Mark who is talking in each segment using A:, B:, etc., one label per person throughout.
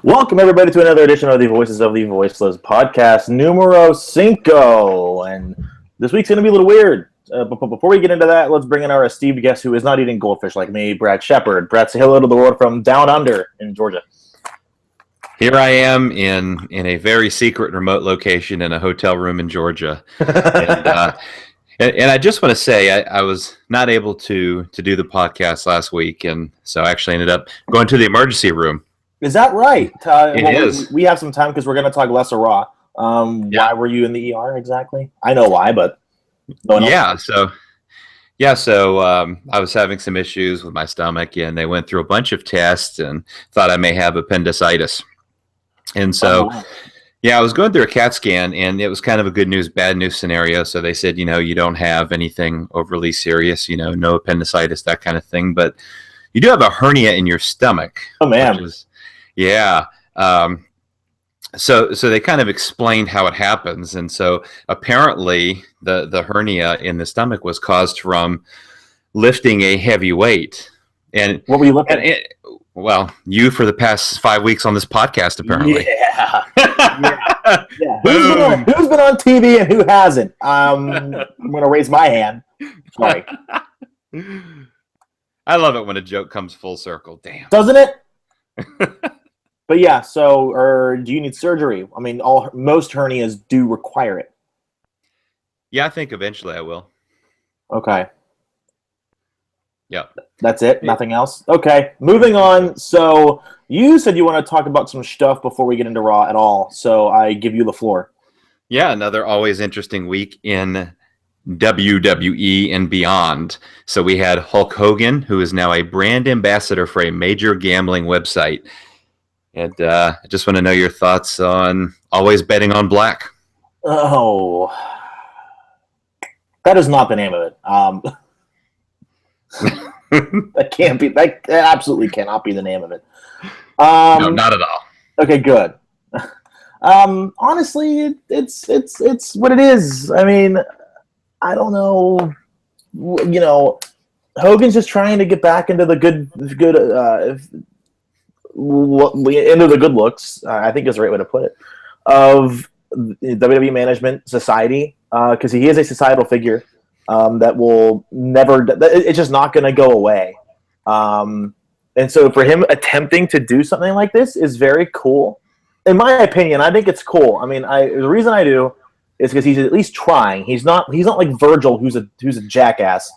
A: Welcome, everybody, to another edition of the Voices of the Voiceless podcast, numero cinco. And this week's going to be a little weird. But before we get into that, let's bring in our esteemed guest who is not eating goldfish like me, Brad Shepard. Brad, say hello to the world from down under in Georgia.
B: Here I am in a very secret remote location in a hotel room in Georgia. And I just want to say I was not able to do the podcast last week, and so I actually ended up going to the emergency room.
A: Is that right?
B: It is.
A: We have some time because we're going to talk lesser raw. Why were you in the ER exactly? I know why, but no one else.
B: So I was having some issues with my stomach, and they went through a bunch of tests and thought I may have appendicitis. And so, I was going through a CAT scan, and it was kind of a good news, bad news scenario. So they said, you don't have anything overly serious, no appendicitis, that kind of thing, but you do have a hernia in your stomach.
A: Oh, man.
B: So they kind of explained how it happens. And so apparently the hernia in the stomach was caused from lifting a heavy weight. And
A: what were you looking at?
B: Well, you for the past 5 weeks on this podcast, apparently.
A: Yeah. Who's been on TV and who hasn't? I'm going to raise my hand. Sorry.
B: I love it when a joke comes full circle. Damn.
A: Doesn't it? But yeah, so do you need surgery? I mean, most hernias do require it.
B: Yeah, I think eventually I will.
A: Okay.
B: Yeah.
A: That's it? Nothing else? Okay, moving on. So you said you want to talk about some stuff before we get into Raw at all, so I give you the floor.
B: Yeah, another always interesting week in WWE and beyond. So we had Hulk Hogan, who is now a brand ambassador for a major gambling website. And I just want to know your thoughts on always betting on black.
A: Oh, that is not the name of it. That can't be. That absolutely cannot be the name of it.
B: No, not at all.
A: Okay, good. Honestly, it's what it is. I mean, I don't know. Hogan's just trying to get back into the good into the good looks, I think is the right way to put it, of WWE management society, because he is a societal figure that will never, it's just not going to go away. And so for him attempting to do something like this is very cool. In my opinion, I think it's cool. I mean, the reason I do is because he's at least trying. He's not like Virgil, who's a jackass,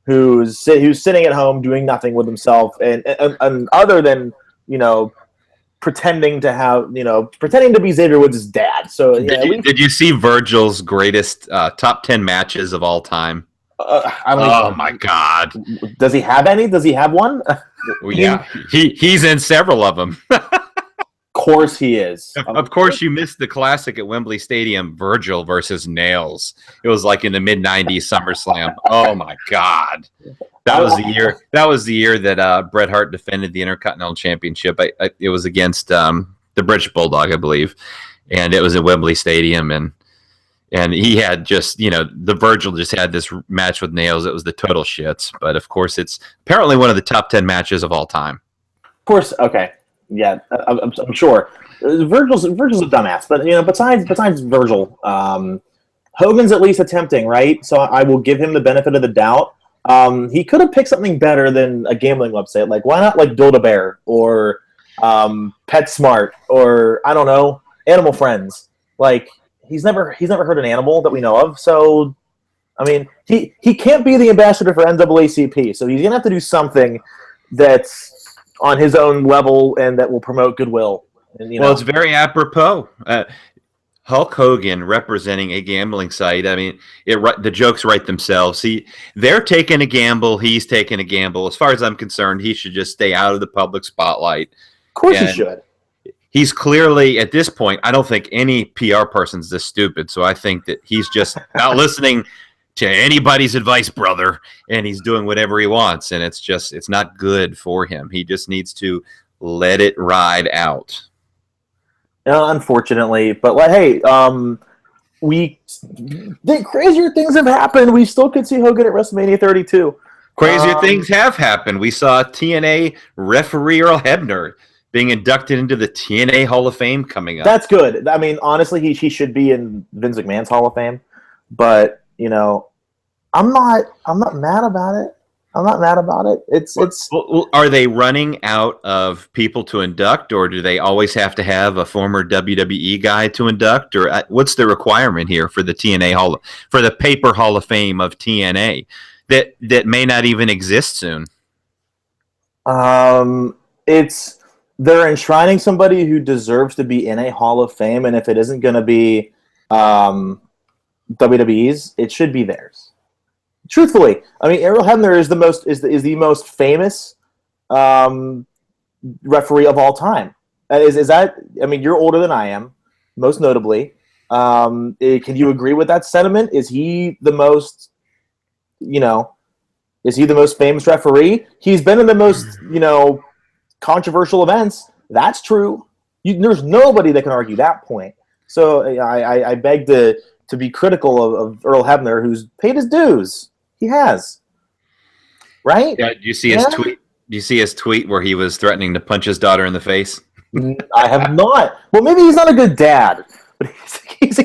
A: who's sitting at home doing nothing with himself, and other than pretending to be Xavier Woods' dad. So
B: did you see Virgil's greatest top 10 matches of all time? My God!
A: Does he have any? Does he have one?
B: Well, yeah, he's in several of them.
A: Of course he is.
B: Of course, you missed the classic at Wembley Stadium, Virgil versus Nails. It was like in the mid-'90s SummerSlam. Oh my God. That was the year that Bret Hart defended the Intercontinental Championship. It was against the British Bulldog, I believe, and it was at Wembley Stadium, and he had just the Virgil just had this match with Nails. It was the total shits, but of course it's apparently one of the top 10 matches of all time.
A: Of course, okay, yeah, I'm sure Virgil's a dumbass, but besides Virgil, Hogan's at least attempting, right? So I will give him the benefit of the doubt. He could have picked something better than a gambling website. Like, why not like Build-A-Bear or PetSmart or I don't know, Animal Friends? Like, he's never heard an animal that we know of. So, I mean, he can't be the ambassador for NAACP. So he's gonna have to do something that's on his own level and that will promote goodwill. And,
B: well, it's very apropos. Hulk Hogan representing a gambling site. I mean, the jokes write themselves. They're taking a gamble. He's taking a gamble. As far as I'm concerned, he should just stay out of the public spotlight.
A: Of course he should.
B: He's clearly, at this point, I don't think any PR person's this stupid. So I think that he's just not listening to anybody's advice, brother. And he's doing whatever he wants. And it's not good for him. He just needs to let it ride out.
A: Unfortunately, but hey, crazier things have happened. We still could see Hogan at WrestleMania 32.
B: Crazier things have happened. We saw TNA referee Earl Hebner being inducted into the TNA Hall of Fame coming up.
A: That's good. I mean, honestly, he should be in Vince McMahon's Hall of Fame, but I'm not mad about it. I'm not mad about it. It's.
B: Well, are they running out of people to induct, or do they always have to have a former WWE guy to induct, or what's the requirement here for the TNA for the paper Hall of Fame of TNA that may not even exist soon?
A: It's they're enshrining somebody who deserves to be in a Hall of Fame, and if it isn't going to be WWE's, it should be theirs. Truthfully, I mean, Errol Hebner is the most famous referee of all time. Is that? I mean, you're older than I am, most notably. Can you agree with that sentiment? Is he the most? Is he the most famous referee? He's been in the most controversial events. That's true. There's nobody that can argue that point. So I beg to be critical of Earl Hebner, who's paid his dues. He has, right?
B: Yeah. Do you see his tweet? Do you see his tweet where he was threatening to punch his daughter in the face?
A: I have not. Well, maybe he's not a good dad, but he's a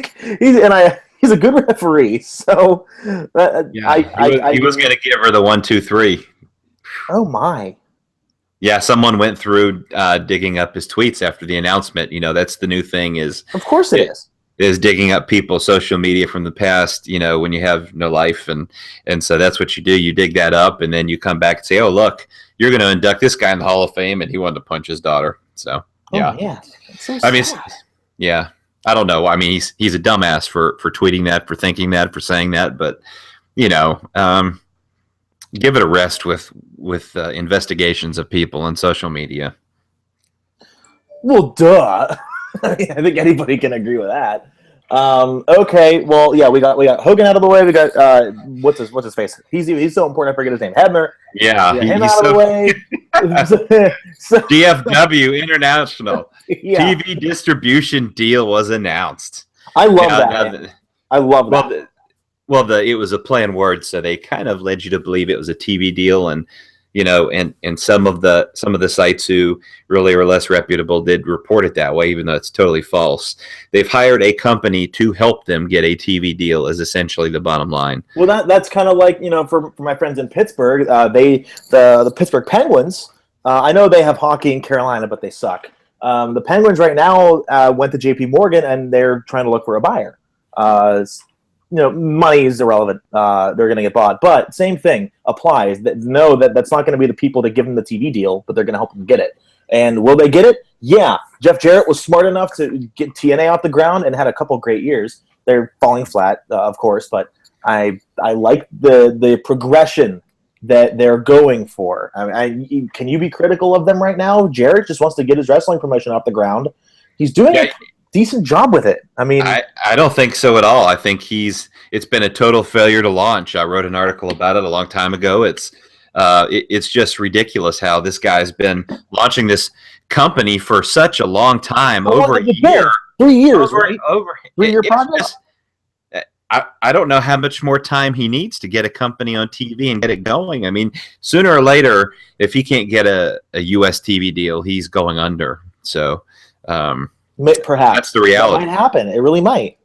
A: good referee. So
B: he was going to give her the 1, 2, 3.
A: Oh my!
B: Yeah, someone went through digging up his tweets after the announcement. That's the new thing. Of
A: course it is.
B: Is digging up people's social media from the past, when you have no life. And so that's what you do. You dig that up, and then you come back and say, oh, look, you're going to induct this guy in the Hall of Fame, and he wanted to punch his daughter. So, yeah.
A: Oh, yeah. That's so
B: I mean,
A: sad.
B: yeah. I don't know. I mean, he's a dumbass for tweeting that, for thinking that, for saying that. But, give it a rest with investigations of people on social media.
A: Well, duh. I think anybody can agree with that. Okay, well, yeah, we got Hogan out of the way. We got what's his face? He's so important. I forget his name. Hebner.
B: Yeah,
A: him out of the way.
B: DFW International TV distribution deal was announced.
A: I love that. I love that.
B: It was a play on words, so they kind of led you to believe it was a TV deal, and and some of the sites who really are less reputable did report it that way, even though it's totally false. They've hired a company to help them get a TV deal, is essentially the bottom line. Well,
A: that's kind of like, for my friends in Pittsburgh, the Pittsburgh Penguins, I know they have hockey in Carolina, but they suck. The Penguins right now went to JP Morgan, and they're trying to look for a buyer. Money is irrelevant. They're going to get bought. But same thing applies. That's not going to be the people that give them the TV deal, but they're going to help them get it. And will they get it? Yeah. Jeff Jarrett was smart enough to get TNA off the ground and had a couple great years. They're falling flat, of course, but I like the progression that they're going for. Can you be critical of them right now? Jarrett just wants to get his wrestling promotion off the ground. He's doing a decent job with it. I mean,
B: I don't think so at all. I think it's been a total failure to launch. I wrote an article about it a long time ago. It's just ridiculous how this guy's been launching this company for such a long time, over a year.
A: 3 years,
B: right?
A: 3-year project.
B: I don't know how much more time he needs to get a company on TV and get it going. I mean, sooner or later, if he can't get a US TV deal, he's going under. So,
A: perhaps
B: that's the reality.
A: That might happen. It really might.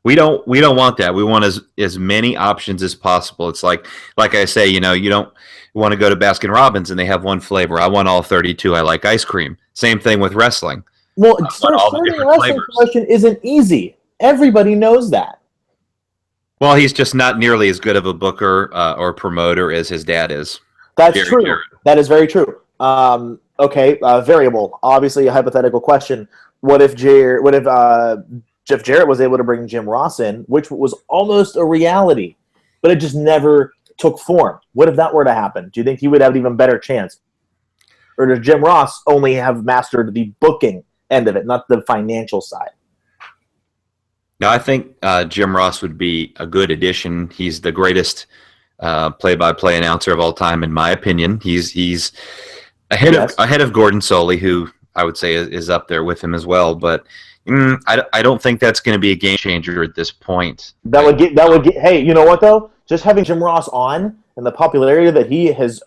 B: We don't want that. We want as many options as possible. It's like I say, you don't want to go to Baskin Robbins and they have one flavor. I want all 32. I like ice cream. Same thing with wrestling.
A: Well, starting a wrestling promotion isn't easy. Everybody knows that.
B: Well, he's just not nearly as good of a booker or promoter as his dad is.
A: That's true. Jarrett. That is very true. Okay, variable. Obviously, a hypothetical question. What if Jeff Jarrett was able to bring Jim Ross in, which was almost a reality, but it just never took form? What if that were to happen? Do you think he would have an even better chance? Or does Jim Ross only have mastered the booking end of it, not the financial side?
B: No, I think Jim Ross would be a good addition. He's the greatest play-by-play announcer of all time, in my opinion. He's ahead of Gordon Soley, who I would say is up there with him as well. But I don't think that's going to be a game changer at this point.
A: That would get. Hey, you know what though? Just having Jim Ross on and the popularity that he has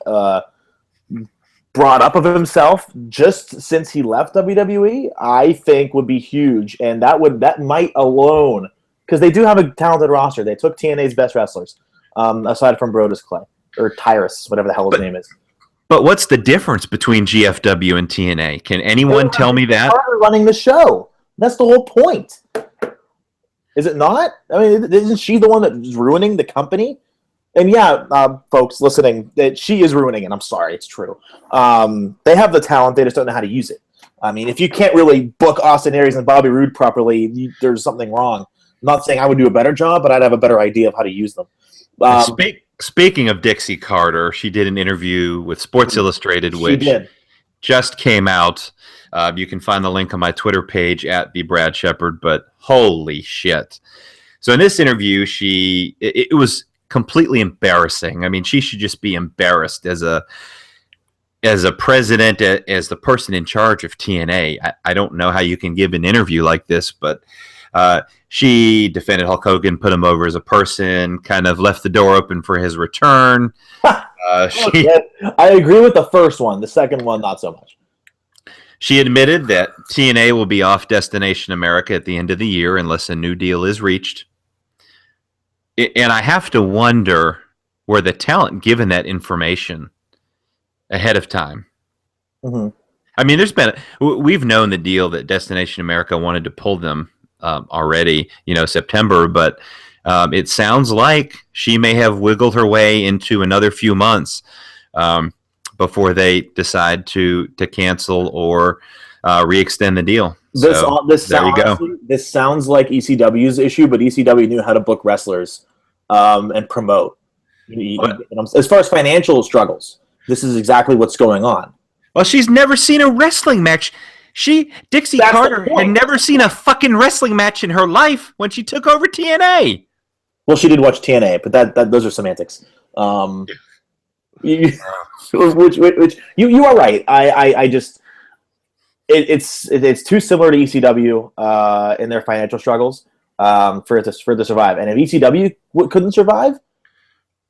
A: brought up of himself just since he left WWE, I think would be huge, and that might alone, because they do have a talented roster. They took TNA's best wrestlers, aside from Brodus Clay or Tyrus, whatever the hell his name is.
B: But what's the difference between GFW and TNA? Can anyone tell me that?
A: Running the show. That's the whole point. Is it not? I mean, isn't she the one that's ruining the company? And yeah, folks listening, that she is ruining it. I'm sorry, it's true. They have the talent, they just don't know how to use it. I mean, if you can't really book Austin Aries and Bobby Roode properly, there's something wrong. I'm not saying I would do a better job, but I'd have a better idea of how to use them.
B: Speaking of Dixie Carter, she did an interview with Sports Illustrated, which just came out. You can find the link on my Twitter page at the Brad Shepard, but holy shit. So in this interview, it was completely embarrassing. I mean, she should just be embarrassed as a president, as the person in charge of TNA. I don't know how you can give an interview like this, but she defended Hulk Hogan, put him over as a person, kind of left the door open for his return.
A: I agree with the first one. The second one, not so much.
B: She admitted that TNA will be off Destination America at the end of the year unless a new deal is reached. And I have to wonder were the talent given that information ahead of time.
A: Mm-hmm.
B: I mean, we've known the deal that Destination America wanted to pull them already, September, but it sounds like she may have wiggled her way into another few months before they decide to cancel or re-extend the deal. This
A: sounds like ECW's issue, but ECW knew how to book wrestlers and promote. As far as financial struggles, this is exactly what's going on.
B: Well, she's never seen a wrestling match. Dixie Carter had never seen a fucking wrestling match in her life when she took over TNA.
A: Well, she did watch TNA, but those are semantics. You are right. I just it's too similar to ECW in their financial struggles for it to survive. And if ECW couldn't survive,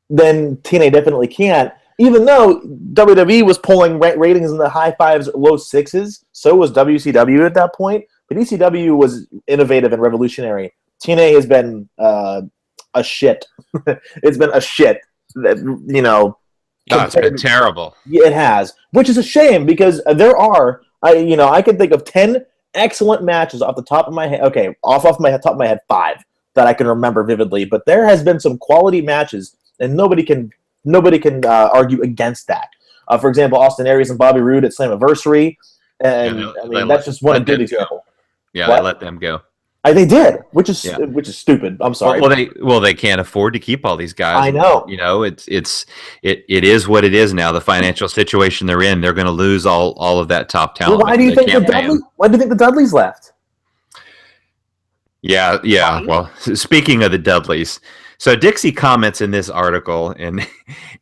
A: then TNA definitely can't. Even though WWE was pulling ratings in the high fives, low sixes, so was WCW at that point. But ECW was innovative and revolutionary. TNA has been a shit. It's been a shit.
B: It's been terrible.
A: It has, which is a shame because there are, I can think of 10 excellent matches off the top of my head. Okay, off my top of my head, 5 that I can remember vividly. But there has been some quality matches, and nobody can argue against that. For example, Austin Aries and Bobby Roode at Slammiversary, and that's just one good example.
B: Yeah, they let them go.
A: They did, which is stupid. I'm sorry.
B: Well, they can't afford to keep all these guys.
A: I know.
B: It is what it is now. The financial situation they're in, they're going to lose all of that top talent.
A: Well, why do you think the Dudleys left?
B: Yeah. Well, speaking of the Dudleys, so Dixie comments in this article and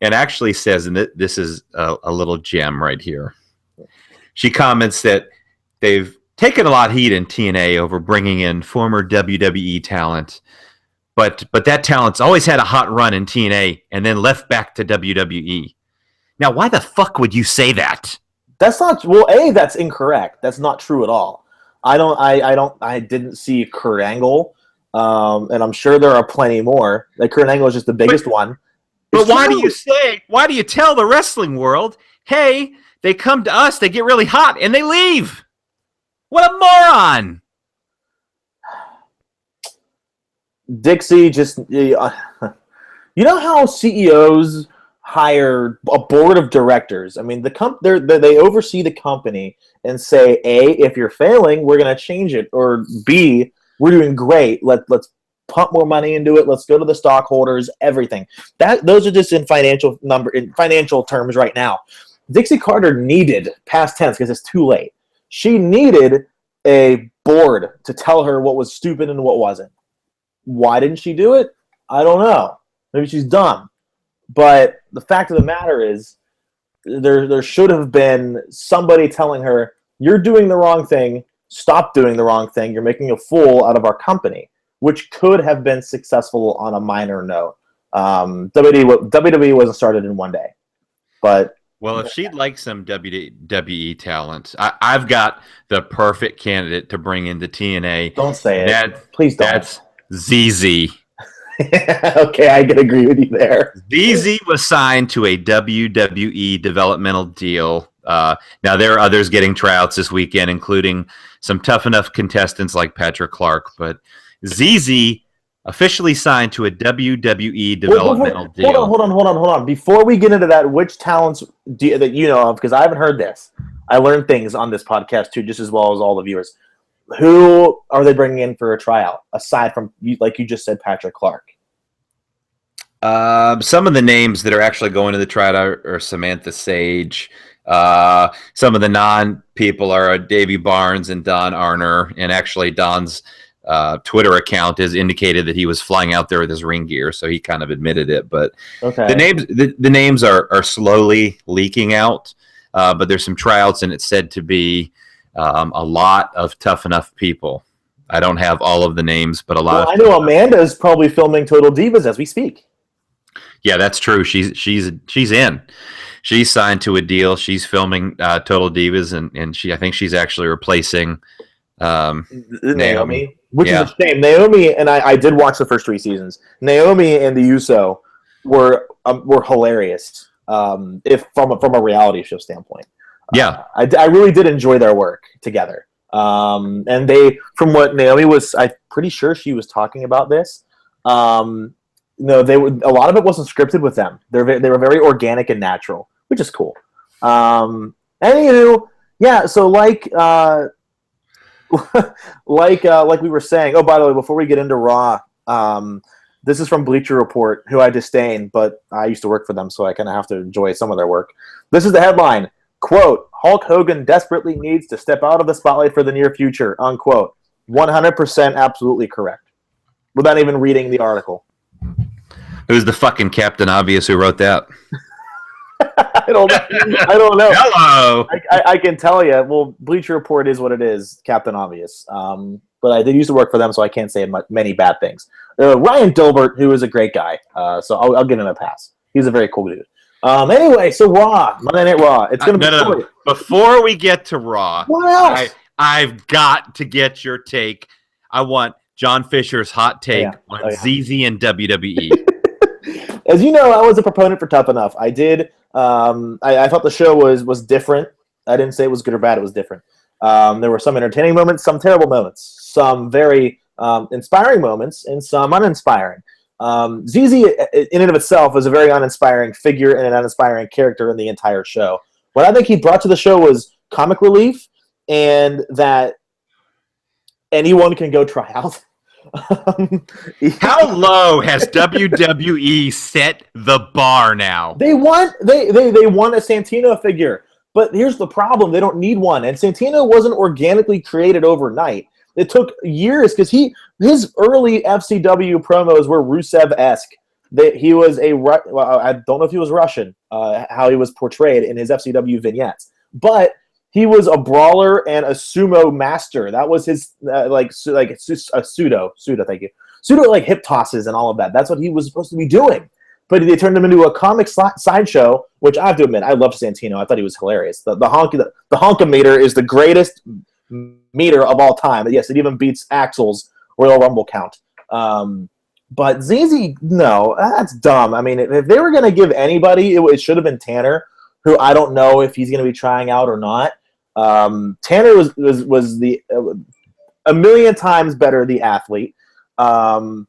B: actually says, and this is a little gem right here. She comments that they've taken a lot of heat in TNA over bringing in former WWE talent, but that talent's always had a hot run in TNA and then left back to WWE. Now, why the fuck would you say that?
A: That's not that's incorrect. That's not true at all. I didn't see Kurt Angle, and I'm sure there are plenty more. Like Kurt Angle is just the biggest one.
B: But why do you tell the wrestling world, hey, they come to us, they get really hot, and they leave? What a moron!
A: Dixie just, you know how CEOs hire a board of directors. I mean, they oversee the company and say, A, if you're failing, we're going to change it, or B, we're doing great. Let's pump more money into it. Let's go to the stockholders. Everything those are just in financial terms right now. Dixie Carter needed past tense because it's too late. She needed a board to tell her what was stupid and what wasn't. Why didn't she do it? I don't know. Maybe she's dumb. But the fact of the matter is, there should have been somebody telling her, you're doing the wrong thing, stop doing the wrong thing, you're making a fool out of our company, which could have been successful on a minor note. WWE wasn't started in one day. But
B: Well, if she'd like some WWE talent, I've got the perfect candidate to bring into TNA.
A: Don't say it.
B: That
A: Please don't.
B: That's ZZ.
A: Okay, I can agree with you there.
B: ZZ was signed to a WWE developmental deal. Now, there are others getting tryouts this weekend, including some tough enough contestants like Patrick Clark. But ZZ officially signed to a WWE developmental deal.
A: Hold on. Before we get into that, which talents that you know of? Because I haven't heard this. I learned things on this podcast too, just as well as all the viewers. Who are they bringing in for a tryout aside from, like you just said, Patrick Clark?
B: Some of the names that are actually going to the tryout are Samantha Sage. Some of the non-people are Davey Barnes and Don Arner. And actually, Don's Twitter account has indicated that he was flying out there with his ring gear, so he kind of admitted it. But
A: okay.
B: the names are slowly leaking out. But there's some tryouts, and it's said to be a lot of tough enough people. I don't have all of the names, but a lot.
A: Well, I know Amanda is probably filming Total Divas as we speak.
B: Yeah, that's true. She's in. She's signed to a deal. She's filming Total Divas, and I think she's actually replacing
A: Naomi, which is a shame. Naomi and I did watch the first 3 seasons. Naomi and the Uso were hilarious. If from a reality show standpoint.
B: Yeah,
A: I really did enjoy their work together. And they, from what Naomi was, I'm pretty sure she was talking about this. No, they were, a lot of it wasn't scripted with them. They were very organic and natural, which is cool. Anywho, yeah. So like we were saying. Oh, by the way, before we get into Raw, this is from Bleacher Report, who I disdain, but I used to work for them, so I kind of have to enjoy some of their work. This is the headline. Quote, Hulk Hogan desperately needs to step out of the spotlight for the near future, unquote. 100% absolutely correct. Without even reading the article.
B: Who's the fucking Captain Obvious who wrote that?
A: I don't know.
B: Hello!
A: I can tell you. Well, Bleacher Report is what it is, Captain Obvious. But I did used to work for them, so I can't say many bad things. Ryan Dilbert, who is a great guy, so I'll give him a pass. He's a very cool dude. Anyway, so Raw, Monday Night Raw. It's going to be
B: no. Before we get to Raw,
A: what else?
B: I've got to get your take. I want Jon Fisher's hot take on ZZ and WWE.
A: As you know, I was a proponent for Tough Enough. I did. I thought the show was different. I didn't say it was good or bad. It was different. There were some entertaining moments, some terrible moments, some very inspiring moments, and some uninspiring. ZZ, in and of itself, was a very uninspiring figure and an uninspiring character in the entire show. What I think he brought to the show was comic relief, and that anyone can go try out.
B: How low has WWE set the bar now?
A: They want a Santino figure, but here's the problem: they don't need one. And Santino wasn't organically created overnight. It took years because his early FCW promos were Rusev-esque. He was I don't know if he was Russian, how he was portrayed in his FCW vignettes, but he was a brawler and a sumo master. That was his a pseudo, thank you, pseudo like hip tosses and all of that. That's what he was supposed to be doing. But they turned him into a comic sideshow, which I have to admit, I love Santino. I thought he was hilarious. The honkometer is the greatest meter of all time. Yes, it even beats Axel's Royal Rumble count. But ZZ, no, that's dumb. I mean, if they were going to give anybody, it should have been Tanner, who I don't know if he's going to be trying out or not. Tanner was the a million times better the athlete. And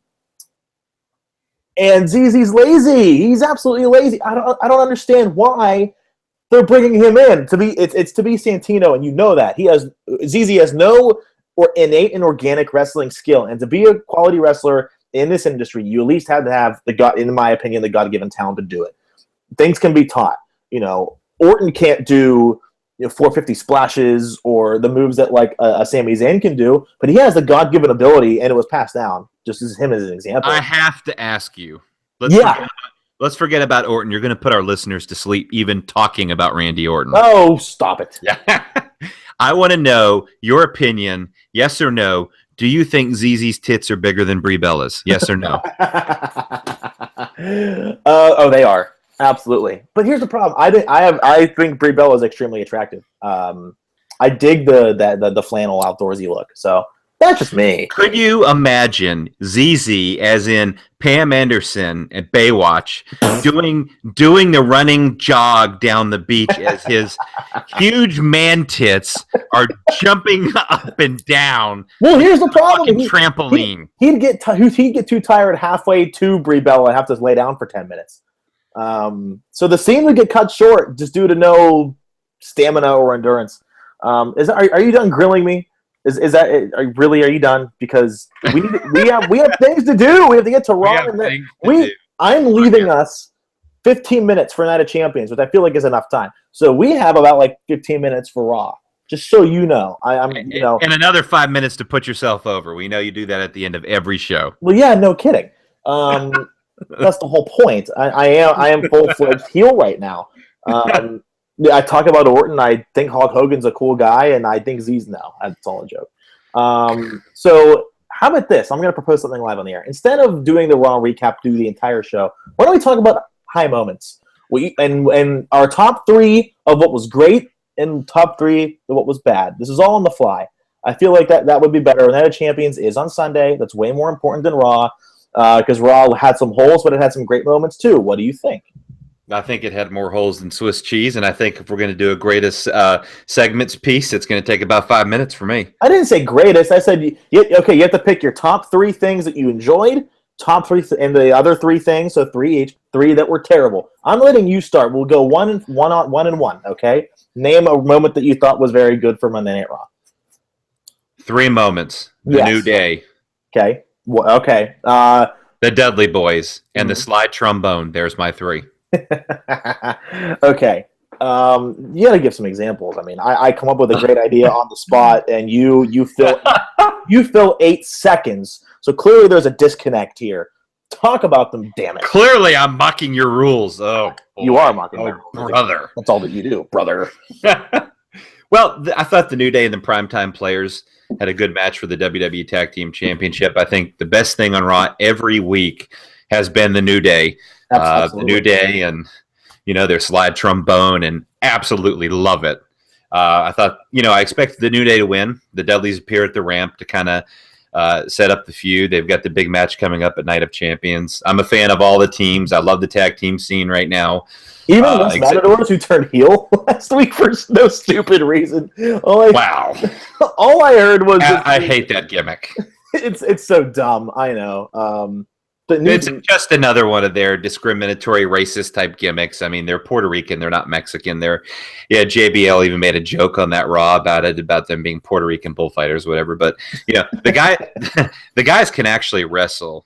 A: ZZ's lazy. He's absolutely lazy. I don't understand why they're bringing him in to be. It's to be Santino, and you know that ZZ has no innate and organic wrestling skill, and to be a quality wrestler in this industry, you at least have to have in my opinion, the God-given talent to do it. Things can be taught. Orton can't do 450 splashes or the moves that like a Sami Zayn can do, but he has the God-given ability, and it was passed down. Just as him as an example.
B: I have to ask you. Let's forget about Orton. You're going to put our listeners to sleep even talking about Randy Orton.
A: Oh, stop it.
B: Yeah. I want to know your opinion, yes or no. Do you think ZZ's tits are bigger than Brie Bella's? Yes or no?
A: Oh, they are. Absolutely. But here's the problem. I think Brie Bella is extremely attractive. I dig the flannel outdoorsy look. So that's just me.
B: Could you imagine ZZ, as in Pam Anderson at Baywatch, doing the running jog down the beach as his huge man tits are jumping up and down?
A: Well, here's the problem.
B: Trampoline.
A: He'd get too tired halfway to Brie Bella and have to lay down for 10 minutes. So the scene would get cut short just due to no stamina or endurance. Are you done grilling me? Are you done? Because we have things to do. We have to get to Raw. I'm leaving us 15 minutes for Night of Champions, which I feel like is enough time. So we have about like 15 minutes for Raw. Just so you know, and
B: another 5 minutes to put yourself over. We know you do that at the end of every show.
A: Well, yeah, no kidding. That's the whole point. I am full-fledged heel right now. I talk about Orton. I think Hulk Hogan's a cool guy, and I think Z's no. That's all a joke. So how about this? I'm going to propose something live on the air. Instead of doing the Raw recap through the entire show, why don't we talk about high moments? And our top 3 of what was great and top 3 of what was bad. This is all on the fly. I feel like that would be better. Night of Champions is on Sunday. That's way more important than Raw because Raw had some holes, but it had some great moments too. What do you think?
B: I think it had more holes than Swiss cheese, and I think if we're going to do a greatest segments piece, it's going to take about 5 minutes for me.
A: I didn't say greatest. I said, you have to pick your top 3 things that you enjoyed, top 3, and the other 3 things, so 3 each, 3 that were terrible. I'm letting you start. We'll go one and one, okay? Name a moment that you thought was very good for Monday Night Raw.
B: 3 moments. The New Day.
A: Okay. Okay.
B: The Dudley Boys and the slide trombone. There's my 3.
A: Okay. You got to give some examples. I mean, I come up with a great idea on the spot, and you fill 8 seconds. So clearly, there's a disconnect here. Talk about them, damn it!
B: Clearly, I'm mocking your rules. Oh, boy.
A: You are mocking my rules,
B: brother.
A: That's all that you do, brother.
B: Well, I thought the New Day and the Primetime Players had a good match for the WWE Tag Team Championship. I think the best thing on Raw every week has been the New Day. The New Day and, their slide trombone, and absolutely love it. I thought, I expected the New Day to win. The Dudleys appear at the ramp to kind of set up the feud. They've got the big match coming up at Night of Champions. I'm a fan of all the teams. I love the tag team scene right now.
A: Even those Matadors who turned heel last week for no stupid reason.
B: Wow.
A: All I heard was...
B: I hate that gimmick.
A: It's so dumb. I know.
B: It's just another one of their discriminatory racist type gimmicks. I mean, they're Puerto Rican. They're not Mexican. JBL even made a joke on that Raw about them being Puerto Rican bullfighters, whatever. But, the guys can actually wrestle,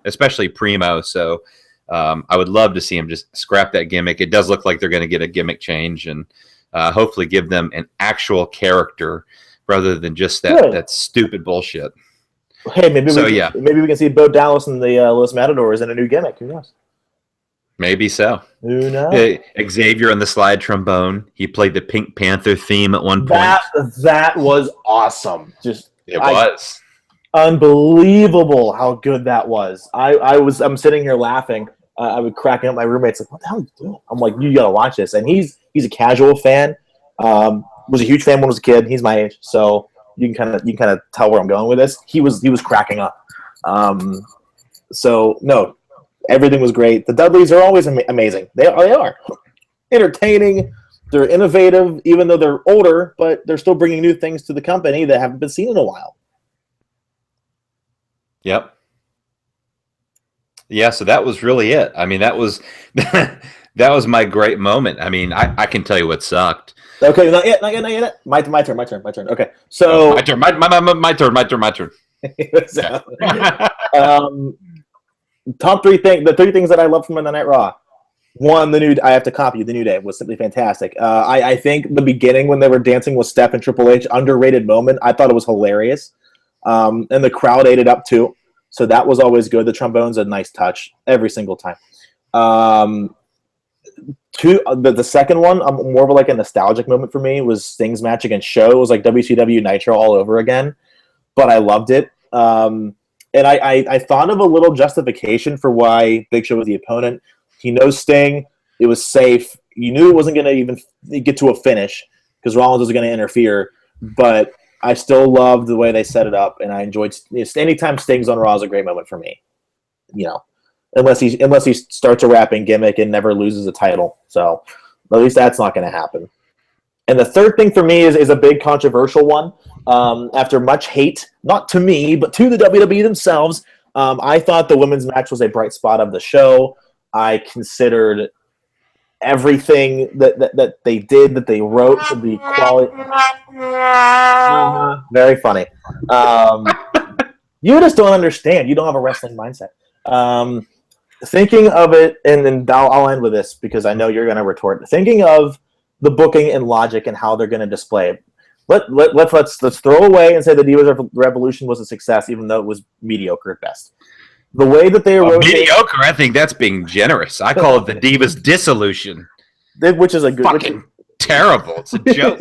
B: especially Primo. So I would love to see him just scrap that gimmick. It does look like they're going to get a gimmick change and hopefully give them an actual character rather than just that stupid bullshit.
A: Hey, maybe we can see Bo Dallas and the Los Matadors in a new gimmick. Who knows?
B: Maybe so.
A: Who knows?
B: Xavier on the slide trombone. He played the Pink Panther theme at one point.
A: That was awesome.
B: It was
A: unbelievable how good that was. I'm sitting here laughing. I was cracking up. My roommate's like, "What the hell are you doing?" I'm like, "You gotta watch this." And he's a casual fan. Was a huge fan when I was a kid. He's my age, so. You can kind of tell where I'm going with this. He was cracking up. So no, everything was great. The Dudleys are always amazing. They are entertaining. They're innovative, even though they're older, but they're still bringing new things to the company that haven't been seen in a while.
B: Yep. Yeah. So that was really it. I mean, that was my great moment. I mean, I can tell you what sucked.
A: Okay, not yet. My turn. Okay, so
B: my turn. My turn.
A: So, top 3 things. The 3 things that I love from Monday Night Raw. One, I have to copy the New Day was simply fantastic. I think the beginning when they were dancing with Steph and Triple H, underrated moment. I thought it was hilarious, and the crowd ate it up too. So that was always good. The trombone's a nice touch every single time. The second one, more of like a nostalgic moment for me, was Sting's match against Show. It was like WCW Nitro all over again, but I loved it. And I thought of a little justification for why Big Show was the opponent. He knows Sting. It was safe. You knew it wasn't going to even get to a finish because Rollins was going to interfere. But I still loved the way they set it up, and I enjoyed. Anytime Sting's on Raw is a great moment for me. Unless he starts a rapping gimmick and never loses a title. So at least that's not going to happen. And the third thing for me is a big controversial one. After much hate, not to me, but to the WWE themselves, I thought the women's match was a bright spot of the show. I considered everything that they did, that they wrote, to be quality. Very funny. You just don't understand. You don't have a wrestling mindset. Thinking of it, and I'll end with this because I know you're going to retort. Thinking of the booking and logic and how they're going to display it. Let's throw away and say the Divas Revolution was a success, even though it was mediocre at best. The way that they wrote
B: mediocre, I think that's being generous. I call it the Divas Dissolution,
A: which is a good,
B: fucking terrible. It's a joke.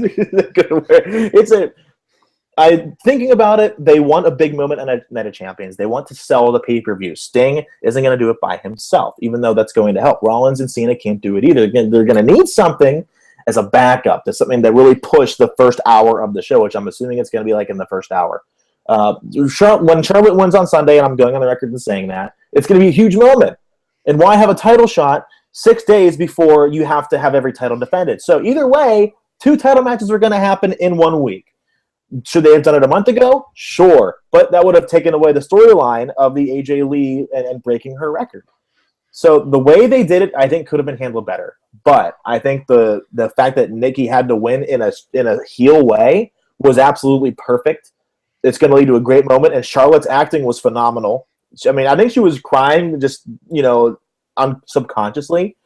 A: Thinking about it, they want a big moment on Night of Champions. They want to sell the pay-per-view. Sting isn't going to do it by himself, even though that's going to help. Rollins and Cena can't do it either. They're going to need something as a backup to something that really pushed the first hour of the show, which I'm assuming it's going to be like in the first hour. When Charlotte wins on Sunday, and I'm going on the record and saying that, it's going to be a huge moment. And why have a title shot 6 days before you have to have every title defended? So either way, 2 title matches are going to happen in 1 week. Should they have done it a month ago? Sure. But that would have taken away the storyline of the AJ Lee and breaking her record. So the way they did it, I think, could have been handled better. But I think the fact that Nikki had to win in a heel way was absolutely perfect. It's going to lead to a great moment, and Charlotte's acting was phenomenal. I mean, I think she was crying just, subconsciously,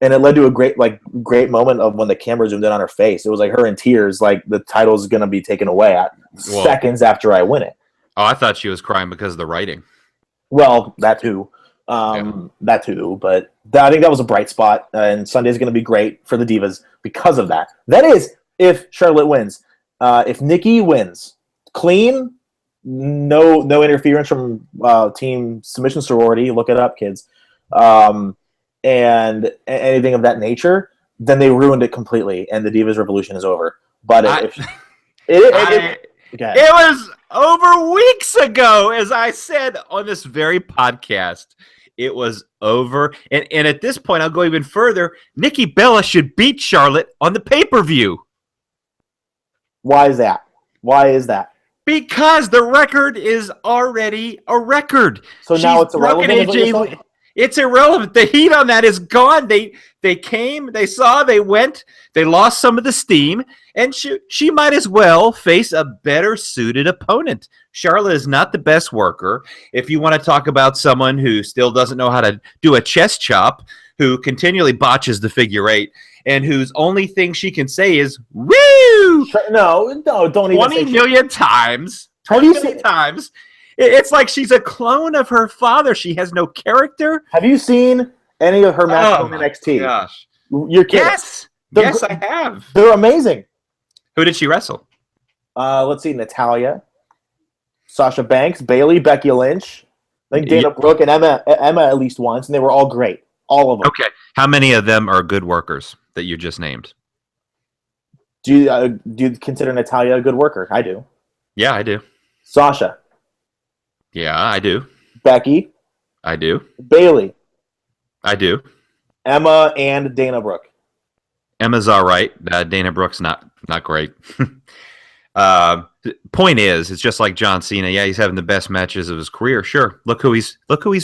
A: and it led to a great moment of when the camera zoomed in on her face. It was like her in tears, like the title's going to be taken away at seconds after I win it.
B: Oh, I thought she was crying because of the writing.
A: Well, that too. That too, but I think that was a bright spot, and Sunday's going to be great for the Divas because of that. That is, if Charlotte wins. If Nikki wins, clean, no interference from Team Submission Sorority. Look it up, kids. And anything of that nature, then they ruined it completely, and the Divas Revolution is over. But it
B: was over weeks ago, as I said on this very podcast. It was over. And at this point, I'll go even further. Nikki Bella should beat Charlotte on the pay-per-view.
A: Why is that?
B: Because the record is already a record.
A: So now it's irrelevant.
B: It's irrelevant. The heat on that is gone. They came, they saw, they went, they lost some of the steam, and she might as well face a better suited opponent. Charlotte is not the best worker. If you want to talk about someone who still doesn't know how to do a chest chop, who continually botches the figure 8, and whose only thing she can say is "woo!"
A: No, don't even
B: 20 million times.
A: Have you seen
B: times? It's like she's a clone of her father. She has no character.
A: Have you seen any of her matches on NXT?
B: Gosh,
A: you're kidding.
B: Yes, I have.
A: They're amazing.
B: Who did she wrestle?
A: Let's see, Natalya, Sasha Banks, Bayley, Becky Lynch, I think Dana Brooke, and Emma at least once, and they were all great. All of them.
B: Okay. How many of them are good workers that you just named?
A: Do you consider Natalya a good worker? I do.
B: Yeah, I do.
A: Sasha.
B: Yeah, I do.
A: Becky.
B: I do.
A: Bayley.
B: I do.
A: Emma and Dana Brooke.
B: Emma's all right. Dana Brooke's not great. Point is, it's just like John Cena. Yeah, he's having the best matches of his career. Sure. Look who he's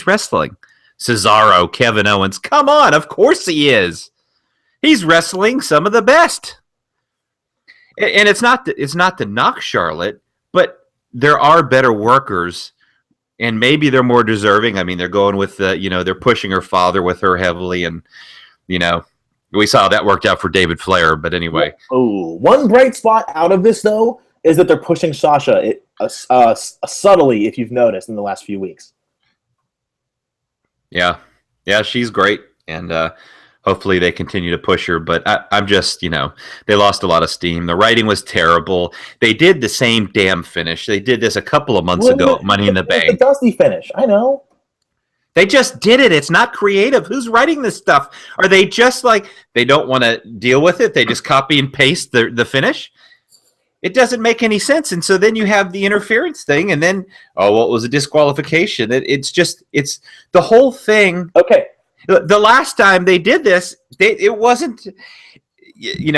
B: wrestling. Cesaro, Kevin Owens. Come on, of course he is. He's wrestling some of the best. And it's not to knock Charlotte, but there are better workers, and maybe they're more deserving. I mean, they're going with they're pushing her father with her heavily, and we saw that worked out for David Flair. But anyway,
A: one bright spot out of this though is that they're pushing Sasha subtly, if you've noticed in the last few weeks.
B: Yeah, she's great, and hopefully they continue to push her. But I'm just, they lost a lot of steam. The writing was terrible. They did the same damn finish. They did this a couple of months ago at Money in the Bank.
A: The dusty finish, I know.
B: They just did it. It's not creative. Who's writing this stuff? Are they just like, they don't want to deal with it? They just copy and paste the finish? It doesn't make any sense. And so then you have the interference thing, and then, oh, well, it was a disqualification. It's the whole thing.
A: Okay.
B: The last time they did this, it wasn't,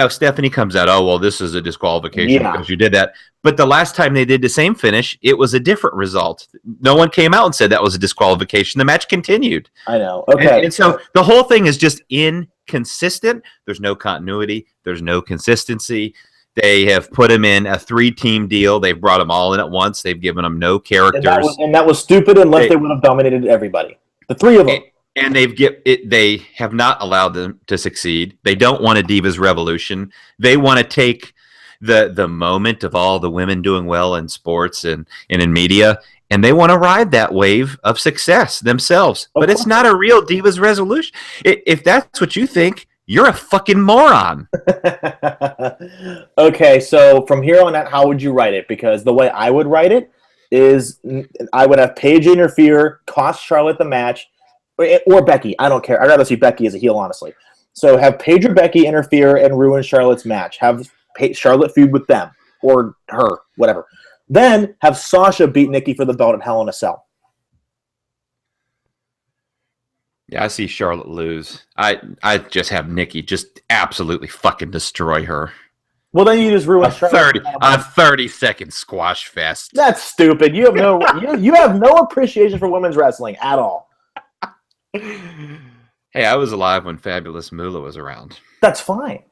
B: Stephanie comes out, oh, well, this is a disqualification because you did that. But the last time they did the same finish, it was a different result. No one came out and said that was a disqualification. The match continued.
A: I know. Okay.
B: And so the whole thing is just inconsistent. There's no continuity. There's no consistency. They have put them in a 3-team deal. They've brought them all in at once. They've given them no characters.
A: And that was stupid unless they would have dominated everybody. The 3 of them.
B: And they have not allowed them to succeed. They don't want a Divas Revolution. They want to take the moment of all the women doing well in sports and in media, and they want to ride that wave of success themselves. But it's not a real Divas Resolution. If that's what you think, you're a fucking moron.
A: Okay, so from here on out, how would you write it? Because the way I would write it is I would have Paige interfere, cost Charlotte the match, or Becky. I don't care. I'd rather see Becky as a heel, honestly. So have Paige or Becky interfere and ruin Charlotte's match. Have Charlotte feud with them or her, whatever. Then have Sasha beat Nikki for the belt at Hell in a Cell.
B: Yeah, I see Charlotte lose. I just have Nikki just absolutely fucking destroy her.
A: Well, then you just ruin Charlotte.
B: A 30-second squash fest.
A: That's stupid. You have you have no appreciation for women's wrestling at all.
B: Hey, I was alive when Fabulous Moolah was around.
A: That's fine.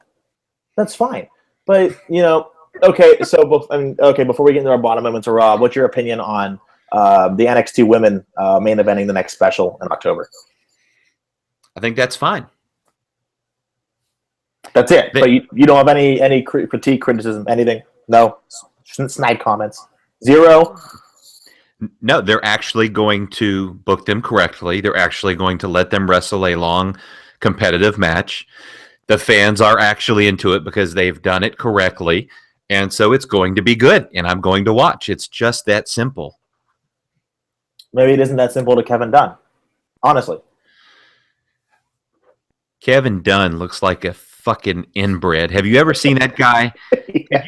A: But okay. So before we get into our bottom moments of Raw, what's your opinion on the NXT women main eventing the next special in October?
B: I think that's fine.
A: That's it. But you don't have any critique, criticism, anything? No? Snide comments? Zero?
B: No, they're actually going to book them correctly. They're actually going to let them wrestle a long, competitive match. The fans are actually into it because they've done it correctly. And so it's going to be good, and I'm going to watch. It's just that simple.
A: Maybe it isn't that simple to Kevin Dunn. Honestly.
B: Kevin Dunn looks like a fucking inbred. Have you ever seen that guy?
A: Yes.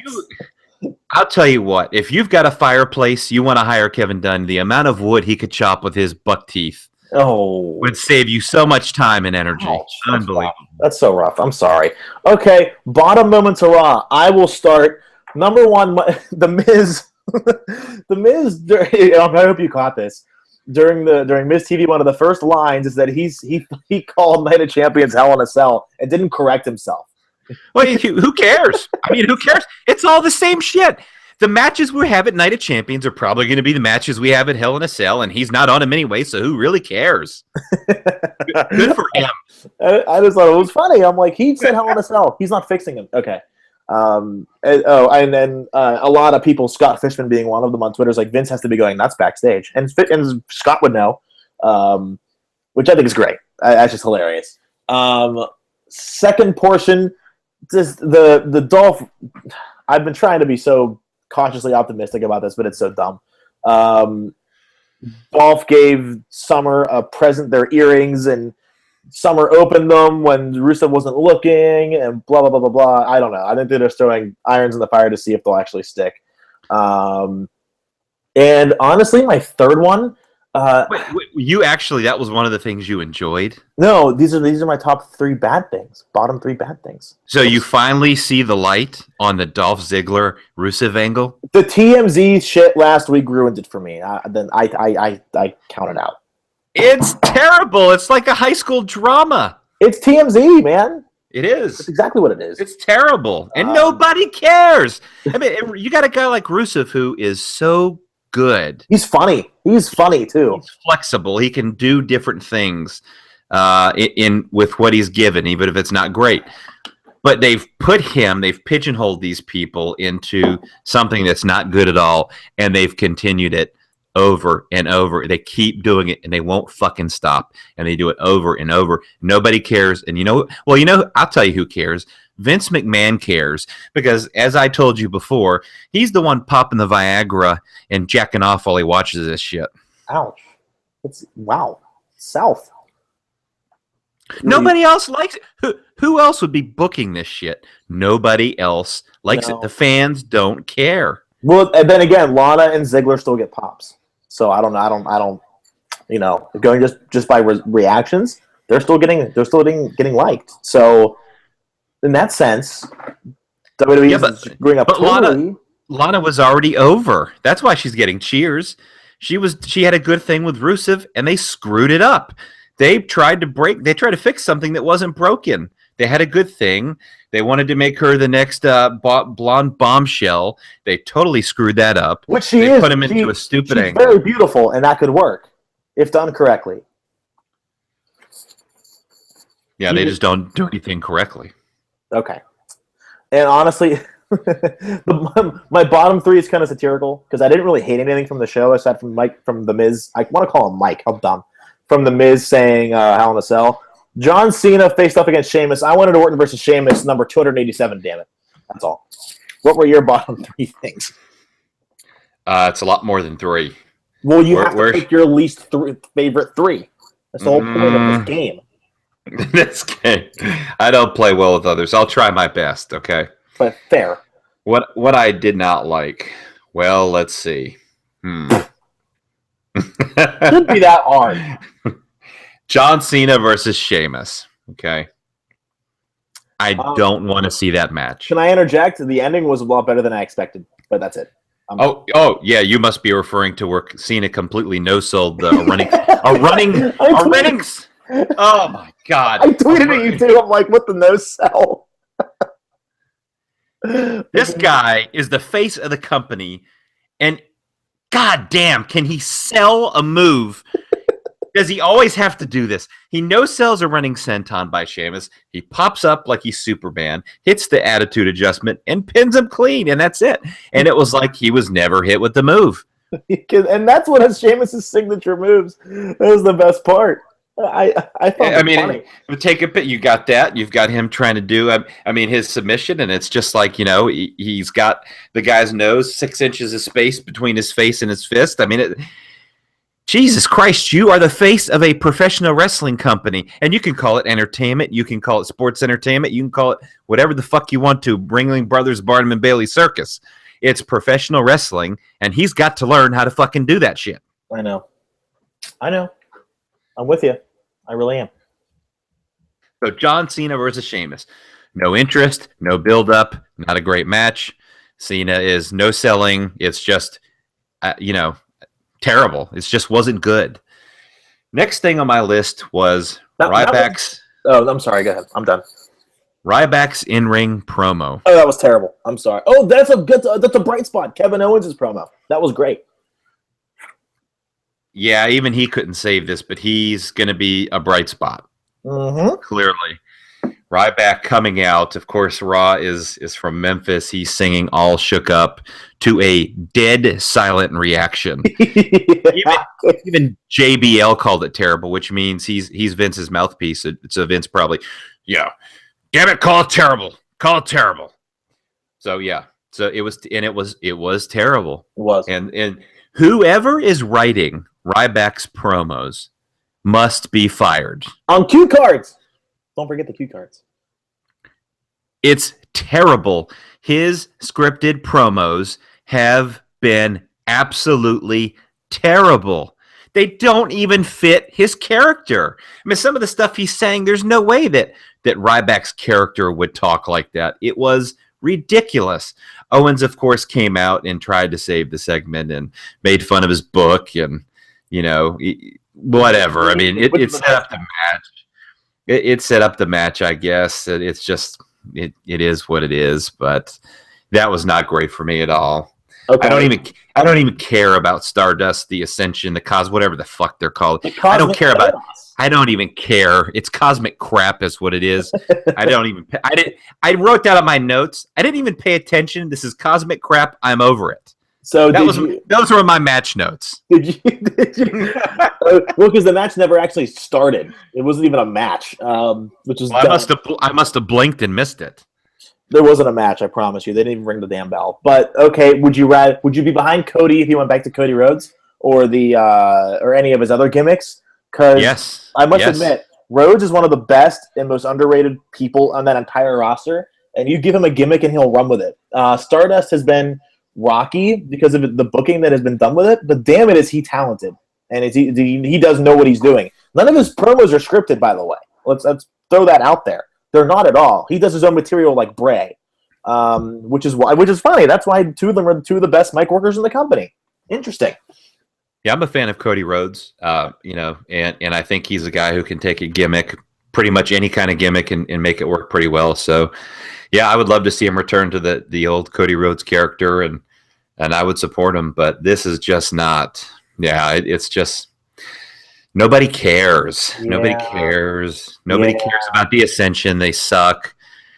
B: I'll tell you what. If you've got a fireplace, you want to hire Kevin Dunn, the amount of wood he could chop with his buck teeth would save you so much time and energy. Unbelievable.
A: That's so rough. I'm sorry. Okay, bottom moments of Raw. I will start. Number one, The Miz. The Miz, I hope you caught this. During Miz TV, one of the first lines is that he called Night of Champions Hell in a Cell and didn't correct himself.
B: Well, who cares? I mean, who cares? It's all the same shit. The matches we have at Night of Champions are probably going to be the matches we have at Hell in a Cell, and he's not on them anyway, so who really cares? Good for him.
A: I just thought it was funny. I'm like, he said Hell in a Cell. He's not fixing him. Okay. And then a lot of people, Scott Fishman being one of them on Twitter, is like, Vince has to be going nuts backstage. And Scott would know, which I think is great. That's just hilarious. Second portion, just the Dolph. I've been trying to be so cautiously optimistic about this, but it's so dumb. Dolph gave Summer a present, their earrings, and Summer opened them when Rusev wasn't looking, and blah, blah, blah, blah, blah. I don't know. I think they're just throwing irons in the fire to see if they'll actually stick. And honestly, my third one...
B: Wait, you actually, that was one of the things you enjoyed?
A: No, these are my top 3 bad things. Bottom 3 bad things.
B: So you finally see the light on the Dolph Ziggler Rusev angle?
A: The TMZ shit last week ruined it for me. Then I counted out.
B: It's terrible. It's like a high school drama.
A: It's TMZ, man.
B: It is.
A: That's exactly what it is.
B: It's terrible. And nobody cares. I mean, you got a guy like Rusev who is so good.
A: He's funny. He's funny, too.
B: He's flexible. He can do different things with what he's given, even if it's not great. But they've pigeonholed these people into something that's not good at all, and they've continued it over and over. They keep doing it, and they won't fucking stop. And they do it over and over. Nobody cares. And I'll tell you who cares. Vince McMahon cares because, as I told you before, he's the one popping the Viagra and jacking off while he watches this shit.
A: Ouch. Wow. South.
B: Nobody else likes it. Who else would be booking this shit? Nobody else likes it. The fans don't care.
A: Well, and then again, Lana and Ziggler still get pops. So I don't know. Going just by reactions, they're still getting liked. So in that sense, WWE is screwing up totally.
B: Lana was already over. That's why she's getting cheers. She had a good thing with Rusev, and they screwed it up. They tried to fix something that wasn't broken. They had a good thing. They wanted to make her the next blonde bombshell. They totally screwed that up.
A: Which she
B: they
A: is.
B: Put him into a stupid angle.
A: She's very beautiful, and that could work if done correctly.
B: Yeah, they just don't do anything correctly.
A: Okay. And honestly, my bottom three is kind of satirical because I didn't really hate anything from the show aside from The Miz. I want to call him Mike. How dumb. From The Miz saying Hell in a Cell. John Cena faced up against Sheamus. I wanted Orton versus Sheamus, number 287, damn it. That's all. What were your bottom three things?
B: It's a lot more than three.
A: Well, you have to pick your least favorite three. That's the whole point of this game.
B: This game. I don't play well with others. I'll try my best, okay?
A: But fair.
B: What I did not like. Well, let's see.
A: Shouldn't be that hard.
B: John Cena versus Sheamus. Okay. I don't want to see that match.
A: Can I interject? The ending was a lot better than I expected, but that's it.
B: Oh, yeah. You must be referring to where Cena completely no-sold a running. Oh my God!
A: I tweeted at you too. I'm like, what the no-sell?
B: This guy is the face of the company, and God damn, can he sell a move? Does he always have to do this? He no-sells a running senton by Sheamus. He pops up like he's Superman, hits the attitude adjustment, and pins him clean, and that's it. And it was like he was never hit with the move.
A: And that's one of Sheamus' signature moves. That was the best part. I thought it funny.
B: Take a bit. You got that. You've got him trying to do, his submission, and it's just like, he's got the guy's nose 6 inches of space between his face and his fist. Jesus Christ, you are the face of a professional wrestling company, and you can call it entertainment. You can call it sports entertainment. You can call it whatever the fuck you want to. Ringling Brothers, Barnum and Bailey Circus. It's professional wrestling, and he's got to learn how to fucking do that shit.
A: I know. I'm with you. I really am.
B: So John Cena versus Sheamus. No interest, no build-up, not a great match. Cena is no selling. It's just, terrible. It just wasn't good. Next thing on my list was Ryback's...
A: I'm sorry. Go ahead. I'm done.
B: Ryback's in-ring promo.
A: Oh, that was terrible. I'm sorry. Oh, that's a bright spot. Kevin Owens' promo. That was great.
B: Yeah, even he couldn't save this, but he's going to be a bright spot.
A: Mm-hmm.
B: Clearly. Ryback coming out. Of course, Raw is from Memphis. He's singing All Shook Up to a dead silent reaction. Even JBL called it terrible, which means he's Vince's mouthpiece. So Vince probably, yeah, damn it, call it terrible. Call it terrible. So yeah. So it was terrible.
A: It was.
B: And whoever is writing Ryback's promos must be fired.
A: On cue cards. Don't forget the cue cards.
B: It's terrible. His scripted promos have been absolutely terrible. They don't even fit his character. Some of the stuff he's saying, there's no way that Ryback's character would talk like that. It was ridiculous. Owens, of course, came out and tried to save the segment and made fun of his book and, whatever. It set up the match. It set up the match, I guess. It's just, it is what it is, but that was not great for me at all. Okay. I don't even care about Stardust, the Ascension, the whatever the fuck they're called. I don't care about. I don't even care. It's cosmic crap, is what it is. I wrote that on my notes. I didn't even pay attention. This is cosmic crap. I'm over it.
A: So
B: those were my match notes.
A: Did you? Well, because the match never actually started. It wasn't even a match, which is.
B: Well, I must have blinked and missed it.
A: There wasn't a match. I promise you. They didn't even ring the damn bell. But okay, would you be behind Cody if he went back to Cody Rhodes or any of his other gimmicks? Because I must admit, Rhodes is one of the best and most underrated people on that entire roster, and you give him a gimmick and he'll run with it. Stardust has been rocky because of the booking that has been done with it, but damn it, is he talented, and he does know what he's doing. None of his promos are scripted, by the way. Let's throw that out there. They're not at all. He does his own material like Bray, which is funny. That's why two of them are two of the best mic workers in the company. Interesting.
B: Yeah, I'm a fan of Cody Rhodes, and I think he's a guy who can take a gimmick, pretty much any kind of gimmick, and make it work pretty well. So, yeah, I would love to see him return to the old Cody Rhodes character, and I would support him. But this is just not. Yeah, it's just nobody cares. Yeah. Nobody cares. Nobody cares about the Ascension. They suck,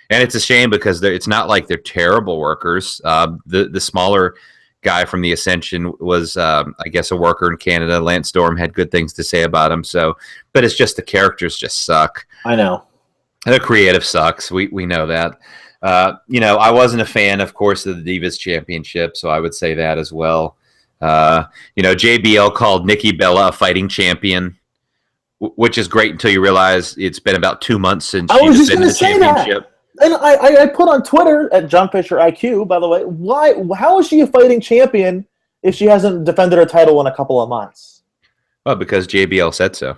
B: and it's a shame because it's not like they're terrible workers. The smaller guy from the Ascension was, I guess, a worker in Canada. Lance Storm had good things to say about him. So, but it's just the characters just suck.
A: I know.
B: The creative sucks. We know that. I wasn't a fan, of course, of the Divas Championship, so I would say that as well. JBL called Nikki Bella a fighting champion, which is great until you realize it's been about 2 months since she defended the championship.
A: That. And I put on Twitter at Jon Fisher IQ, by the way, how is she a fighting champion if she hasn't defended her title in a couple of months?
B: Well, because JBL said so.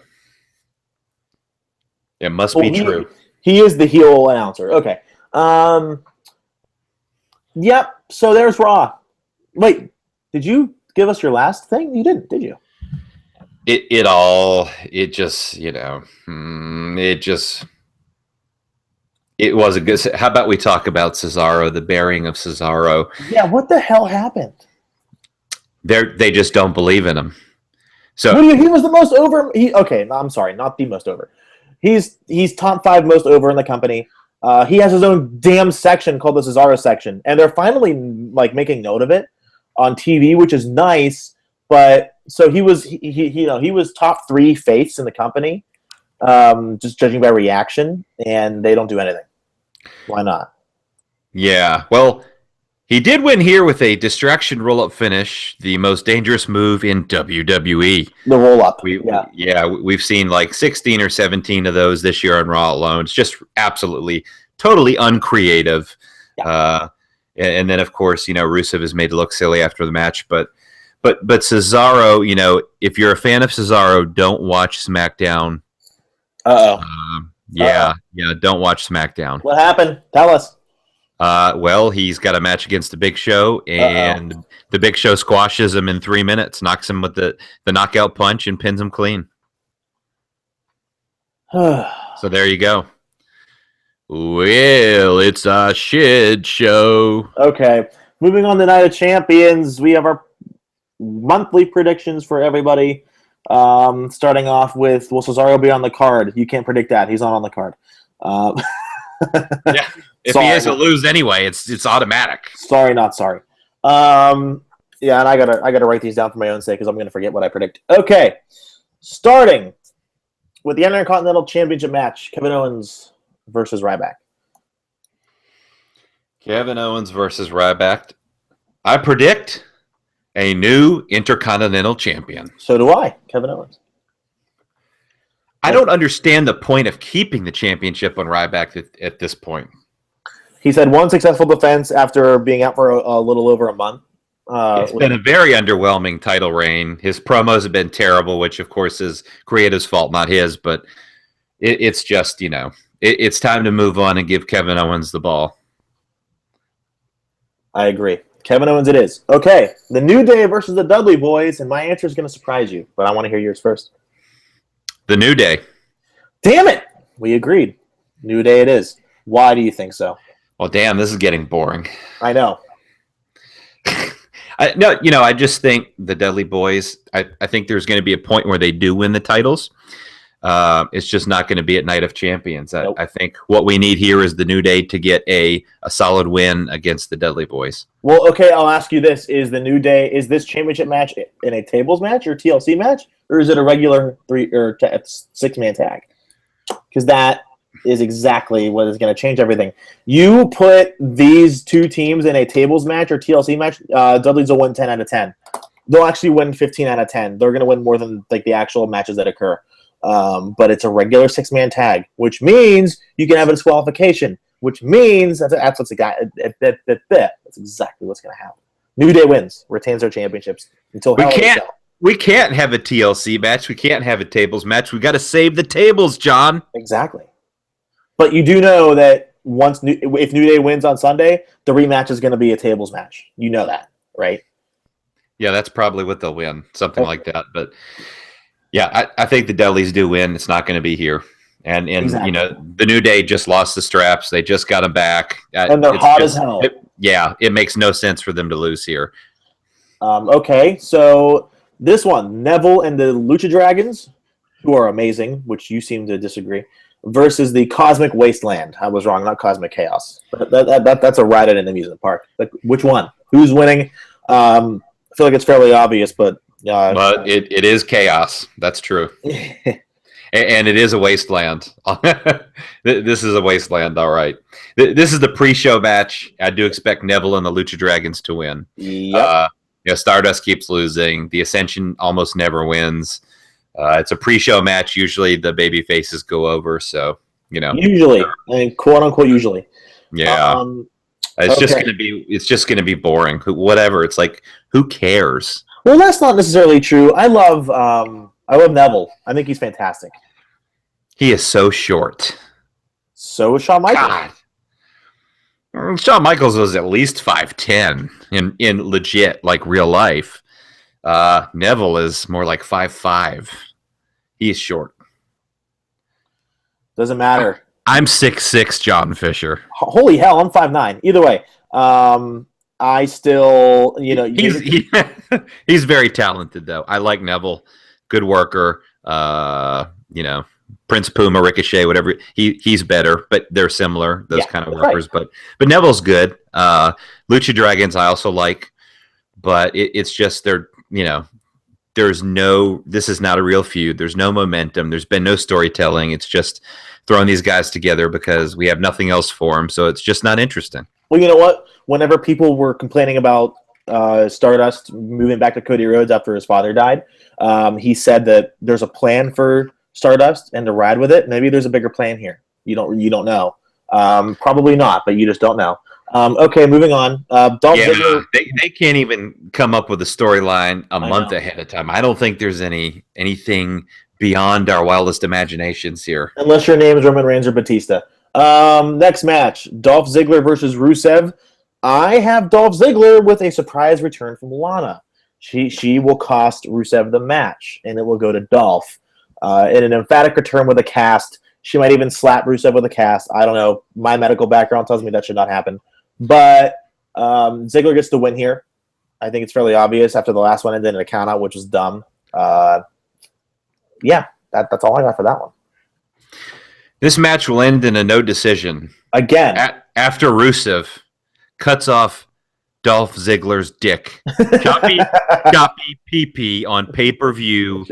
B: It must be true.
A: He is the heel announcer. Okay. Yep. So there's Raw. Wait, did you give us your last thing? You didn't, did you?
B: It wasn't good. How about we talk about Cesaro, the burying of Cesaro?
A: Yeah, what the hell happened?
B: They just don't believe in him. So
A: he was the most over. I'm sorry, not the most over. He's top 5 most over in the company. He has his own damn section called the Cesaro section, and they're finally making note of it on TV, which is nice. But so he was top 3 face in the company, just judging by reaction, and they don't do anything. Why not?
B: Yeah, well, he did win here with a distraction roll-up finish, the most dangerous move in WWE.
A: The roll-up.
B: We've seen like 16 or 17 of those this year on Raw alone. It's just absolutely, totally uncreative. Yeah. And then, of course, Rusev is made to look silly after the match. But Cesaro, if you're a fan of Cesaro, don't watch SmackDown.
A: Uh-oh.
B: Don't watch SmackDown.
A: What happened? Tell us.
B: Well, he's got a match against the Big Show, and the Big Show squashes him in 3 minutes, knocks him with the knockout punch, and pins him clean. So there you go. Well, it's a shit show.
A: Okay, moving on to Night of Champions, we have our monthly predictions for everybody. Starting off with, will Cesaro be on the card? You can't predict that. He's not on the card.
B: Yeah, if he is, he'll lose anyway. It's automatic.
A: Sorry, not sorry. And I gotta write these down for my own sake because I'm gonna forget what I predict. Okay, starting with the Intercontinental Championship match: Kevin Owens versus Ryback.
B: Kevin Owens versus Ryback. I predict a new Intercontinental Champion.
A: So do I, Kevin Owens.
B: I don't understand the point of keeping the championship on Ryback at this point.
A: He's had one successful defense after being out for a little over a month.
B: It's been a very underwhelming title reign. His promos have been terrible, which, of course, is creative's fault, not his. But it's just, it's time to move on and give Kevin Owens the ball.
A: I agree. Kevin Owens it is. Okay, the New Day versus the Dudley Boys, and my answer is going to surprise you, but I want to hear yours first.
B: The New Day.
A: Damn it! We agreed. New Day it is. Why do you think so?
B: Well, damn, this is getting boring.
A: I know.
B: I just think the Dudley Boys, I think there's going to be a point where they do win the titles. It's just not going to be at Night of Champions. Nope. I think what we need here is the New Day to get a solid win against the Dudley Boys.
A: Well, okay, I'll ask you this. Is the New Day, is this championship match in a tables match or TLC match? Or is it a regular 3 or 6-man tag? Because that is exactly what is going to change everything. You put these two teams in a tables match or TLC match, Dudley's will win 10 out of 10. They'll actually win 15 out of 10. They're going to win more than the actual matches that occur. but it's a regular 6-man tag, which means you can have a disqualification, which means that's what's that's exactly what's going to happen. New Day wins, retains their championships until
B: we can't have a TLC match. We can't have a tables match. We got to save the tables, John.
A: Exactly. But you do know that if New Day wins on Sunday, the rematch is going to be a tables match. You know that, right?
B: Yeah, that's probably what they'll win, something like that. But yeah, I think the Dudleys do win. It's not going to be here. And
A: exactly.
B: The New Day just lost the straps. They just got them back.
A: And they're hot as hell.
B: It makes no sense for them to lose here.
A: Okay, so this one, Neville and the Lucha Dragons, who are amazing, which you seem to disagree, versus the Cosmic Wasteland. I was wrong, not Cosmic Chaos. That's a ride at an amusement park. Like, which one? Who's winning? I feel like it's fairly obvious, but
B: it is chaos. That's true. And it is a wasteland. This is a wasteland, all right. This is the pre-show match. I do expect Neville and the Lucha Dragons to win.
A: Yep.
B: Stardust keeps losing. The Ascension almost never wins. It's a pre-show match. Usually the baby faces go over, so
A: usually, quote unquote, usually.
B: Yeah. It's just gonna be boring. Whatever. It's like, who cares?
A: Well, that's not necessarily true. I love Neville. I think he's fantastic.
B: He is so short.
A: So is Shawn Michaels.
B: God. Shawn Michaels was at least 5'10" in legit, like, real life. Neville is more like 5'5". He's short.
A: Doesn't matter.
B: I'm 6'6", Jon Fisher.
A: Holy hell, I'm 5'9". Either way, I still,
B: he's very talented, though. I like Neville. Good worker. Prince Puma, Ricochet, whatever. He's better, but they're similar. Those kind of workers, right. But Neville's good. Lucha Dragons I also like, but it's just this is not a real feud. There's no momentum. There's been no storytelling. It's just throwing these guys together because we have nothing else for them. So it's just not interesting.
A: Well, you know what? Whenever people were complaining about Stardust moving back to Cody Rhodes after his father died, he said that there's a plan for Stardust and to ride with it. Maybe there's a bigger plan here. You don't know. Probably not, but you just don't know. Okay, moving on. Dolph Ziggler.
B: They can't even come up with a storyline a month ahead of time. I don't think there's anything beyond our wildest imaginations here.
A: Unless your name is Roman Reigns or Batista. Next match, Dolph Ziggler versus Rusev. I have Dolph Ziggler with a surprise return from Lana. She will cost Rusev the match, and it will go to Dolph. In an emphatic return with a cast. She might even slap Rusev with a cast. I don't know. My medical background tells me that should not happen. But Ziggler gets the win here. I think it's fairly obvious after the last one ended in a countout, which was dumb. That's all I got for that one.
B: This match will end in a no decision.
A: Again.
B: After Rusev cuts off Dolph Ziggler's dick. Choppy pee-pee on pay-per-view.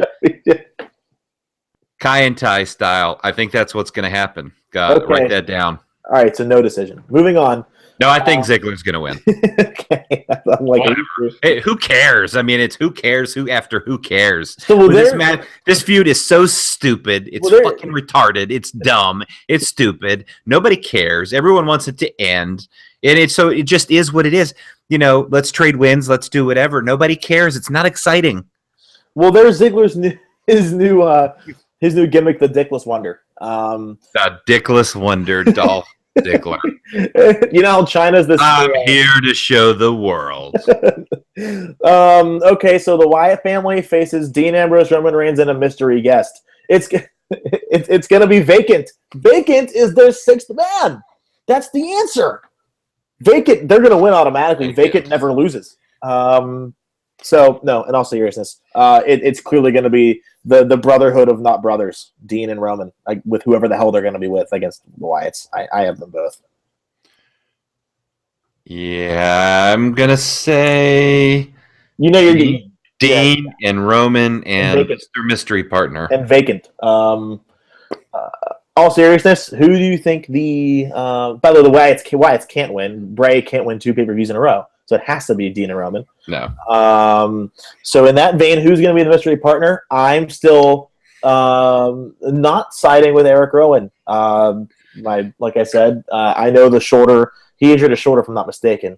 B: Kai and Tai style. I think that's what's going to happen. Write that down.
A: All right, so no decision. Moving on.
B: No, I think Ziggler's going to win.
A: Okay. I'm like,
B: hey, who cares? I mean, it's who cares who cares. So this feud is so stupid. It's fucking retarded. It's dumb. It's stupid. Nobody cares. Everyone wants it to end. And it just is what it is. Let's trade wins. Let's do whatever. Nobody cares. It's not exciting.
A: Well, there's Ziggler's his new gimmick, the Dickless Wonder.
B: The Dickless Wonder, Dolph Ziggler.
A: China's this.
B: I'm here to show the world.
A: Okay, so the Wyatt family faces Dean Ambrose, Roman Reigns, and a mystery guest. It's going to be Vacant. Vacant is their sixth man. That's the answer. Vacant, they're going to win automatically. Vacant never loses. So, no, in all seriousness, it's clearly going to be the brotherhood of not brothers, Dean and Roman, with whoever the hell they're going to be with against the Wyatts. I have them both.
B: Yeah, I'm going to say Dean and Roman and Mr. Mystery Partner.
A: And Vacant. All seriousness, who do you think by the way, Wyatts can't win. Bray can't win 2 pay-per-views in a row. So it has to be Dean and Roman.
B: No.
A: So in that vein, who's going to be the mystery partner? I'm still not siding with Eric Rowan. Like I said, I know the shoulder. He injured his shoulder, if I'm not mistaken.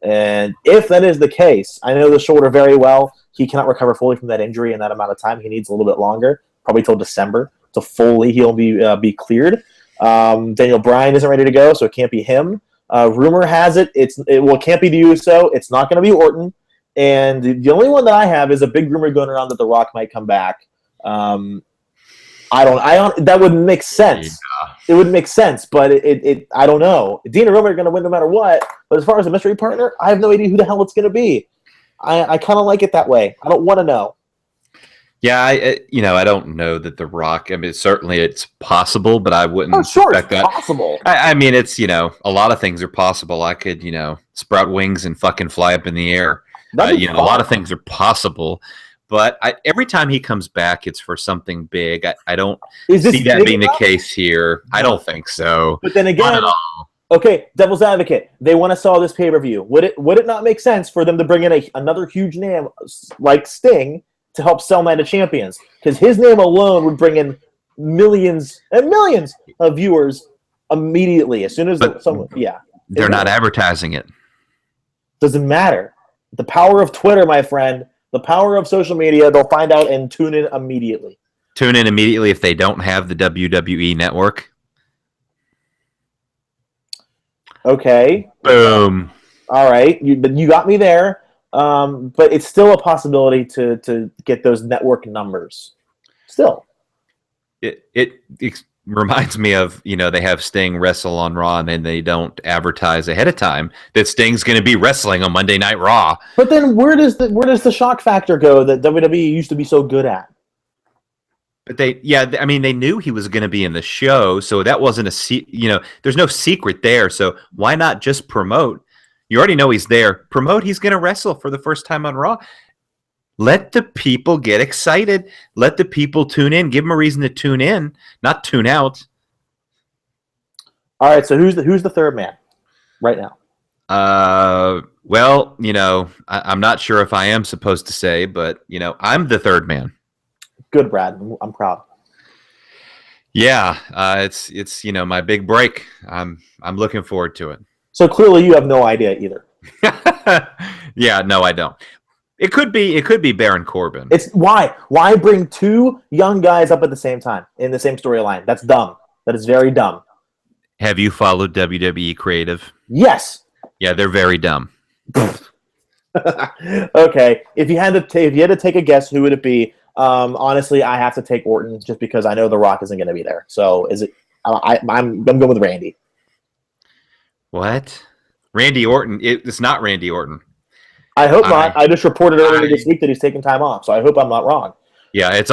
A: And if that is the case, I know the shoulder very well. He cannot recover fully from that injury in that amount of time. He needs a little bit longer, probably till December, to fully he'll be cleared. Daniel Bryan isn't ready to go, so it can't be him. Rumor has it can't be the Uso. It's not going to be Orton. And the only one that I have is a big rumor going around that The Rock might come back. That would make sense. Yeah. It would make sense, but I don't know. Dean and Roman are going to win no matter what. But as far as a mystery partner, I have no idea who the hell it's going to be. I kind of like it that way. I don't want to know.
B: Yeah, I don't know that The Rock. I mean, certainly it's possible, but I wouldn't
A: expect that. Possible.
B: I mean, it's a lot of things are possible. I could sprout wings and fucking fly up in the air. A lot of things are possible. But every time he comes back, it's for something big. I don't see that being the case here. No. I don't think so.
A: But then again, okay, devil's advocate. They want to sell this pay-per-view. Would it not make sense for them to bring in another huge name like Sting to help sell Night of Champions? Because his name alone would bring in millions and millions of viewers immediately as soon as someone. Yeah,
B: they're not advertising it.
A: Doesn't matter. The power of Twitter, my friend. The power of social media, they'll find out and tune in immediately.
B: Tune in immediately if they don't have the WWE network.
A: Okay.
B: Boom.
A: All right. You got me there. But it's still a possibility to get those network numbers. Still.
B: It reminds me of, they have Sting wrestle on Raw and then they don't advertise ahead of time that Sting's going to be wrestling on Monday Night Raw.
A: But then where does the shock factor go that WWE used to be so good at?
B: But they knew he was going to be in the show, so that wasn't there's no secret there. So why not just promote? You already know he's there. Promote he's going to wrestle for the first time on Raw. Let the people get excited. Let the people tune in. Give them a reason to tune in, not tune out.
A: All right, so who's the third man right now?
B: Well, I'm not sure if I am supposed to say, but I'm the third man.
A: Good, Brad. I'm proud.
B: Yeah, it's my big break. I'm looking forward to it.
A: So clearly, you have no idea either.
B: Yeah, no, I don't. It could be Baron Corbin.
A: It's why bring two young guys up at the same time in the same storyline? That's dumb. That is very dumb.
B: Have you followed WWE Creative?
A: Yes.
B: Yeah, they're very dumb.
A: Okay, if you had to take a guess, who would it be? Honestly, I have to take Orton just because I know The Rock isn't going to be there. So is it? I'm going with Randy.
B: What? Randy Orton? It's not Randy Orton.
A: I hope not. I just reported earlier this week that he's taking time off, so I hope I'm not wrong.
B: Yeah, it's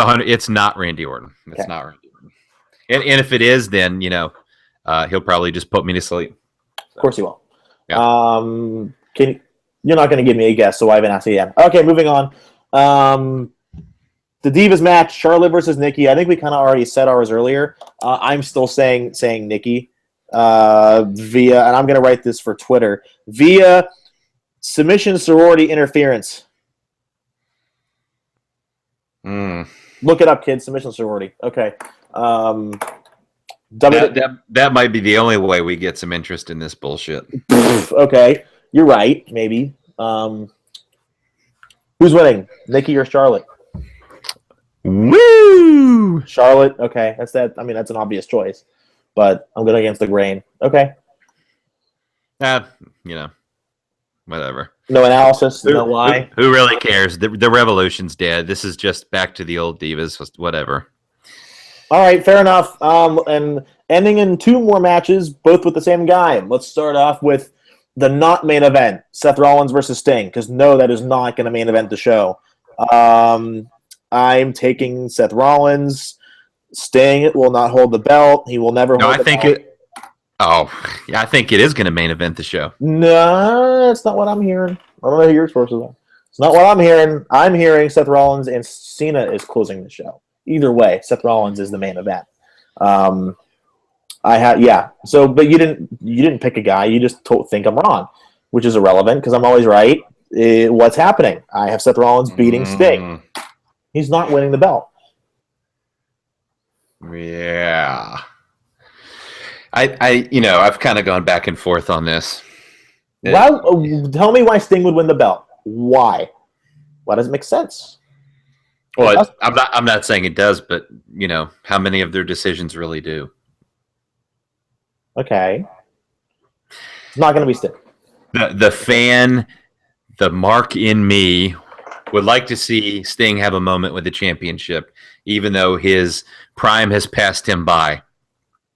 B: not Randy Orton. It's not Randy Orton. And if it is, then he'll probably just put me to sleep.
A: So. Of course he will.
B: Yeah.
A: You're not going to give me a guess, so I haven't asked you yet. Okay, moving on. The Divas match: Charlotte versus Nikki. I think we kind of already said ours earlier. I'm still saying Nikki via, and I'm going to write this for Twitter via. Submission sorority interference. Look it up, kids. Submission sorority. Okay.
B: That might be the only way we get some interest in this bullshit.
A: Okay. You're right. Maybe. Who's winning? Nikki or Charlotte?
B: Woo!
A: Charlotte. Okay. That's an obvious choice. But I'm going against the grain. Okay.
B: Whatever.
A: No analysis. No why.
B: Who really cares? The revolution's dead. This is just back to the old divas. Whatever.
A: All right, fair enough. And ending in two more matches, both with the same guy. Let's start off with the not main event: Seth Rollins versus Sting. Because no, that is not going to main event the show. I'm taking Seth Rollins. Sting will not hold the belt. He will never hold the belt.
B: I think it is going to main event the show.
A: No, that's not what I'm hearing. I don't know who your sources are. It's not what I'm hearing. I'm hearing Seth Rollins and Cena is closing the show. Either way, Seth Rollins is the main event. So, but you didn't pick a guy. You just think I'm wrong, which is irrelevant because I'm always right. What's happening? I have Seth Rollins beating Sting. He's not winning the belt.
B: Yeah. I've kind of gone back and forth on this.
A: Well, tell me why Sting would win the belt. Why? Why does it make sense?
B: Well, I'm not saying it does, but how many of their decisions really do?
A: Okay. It's not going to be Sting.
B: The fan, the mark in me, would like to see Sting have a moment with the championship, even though his prime has passed him by.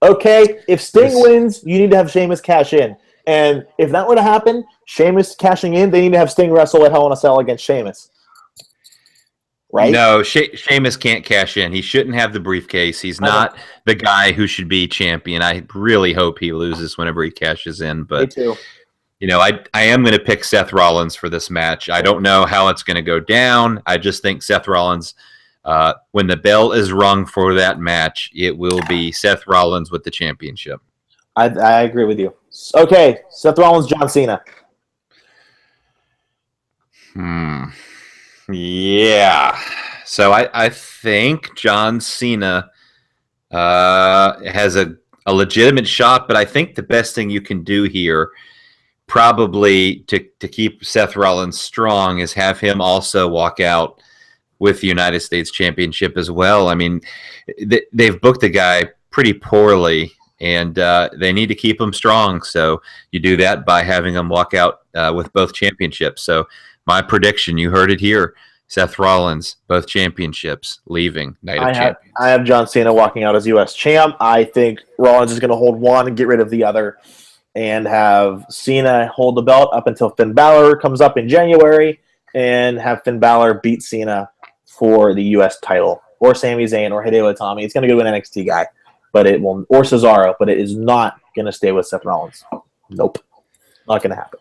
A: Okay, if Sting wins, you need to have Sheamus cash in. And if that were to happen, Sheamus cashing in, they need to have Sting wrestle at Hell in a Cell against Sheamus. Right?
B: No, Sheamus can't cash in. He shouldn't have the briefcase. He's not the guy who should be champion. I really hope he loses whenever he cashes in. But,
A: me too.
B: I am going to pick Seth Rollins for this match. I don't know how it's going to go down. I just think Seth Rollins, when the bell is rung for that match, it will be Seth Rollins with the championship.
A: I agree with you. Okay, Seth Rollins, John Cena.
B: Yeah. So I think John Cena has a legitimate shot, but I think the best thing you can do here, probably to keep Seth Rollins strong, is have him also walk out with the United States Championship as well. I mean, they've booked the guy pretty poorly, and they need to keep him strong. So you do that by having him walk out with both championships. So my prediction, you heard it here, Seth Rollins, both championships, leaving Night of Champions.
A: I have John Cena walking out as U.S. champ. I think Rollins is going to hold one and get rid of the other, and have Cena hold the belt up until Finn Balor comes up in January, and have Finn Balor beat Cena for the U.S. title, or Sami Zayn, or Hideo Itami. It's going to go to an NXT guy, but it will, or Cesaro, but it is not going to stay with Seth Rollins. Nope, not going to happen.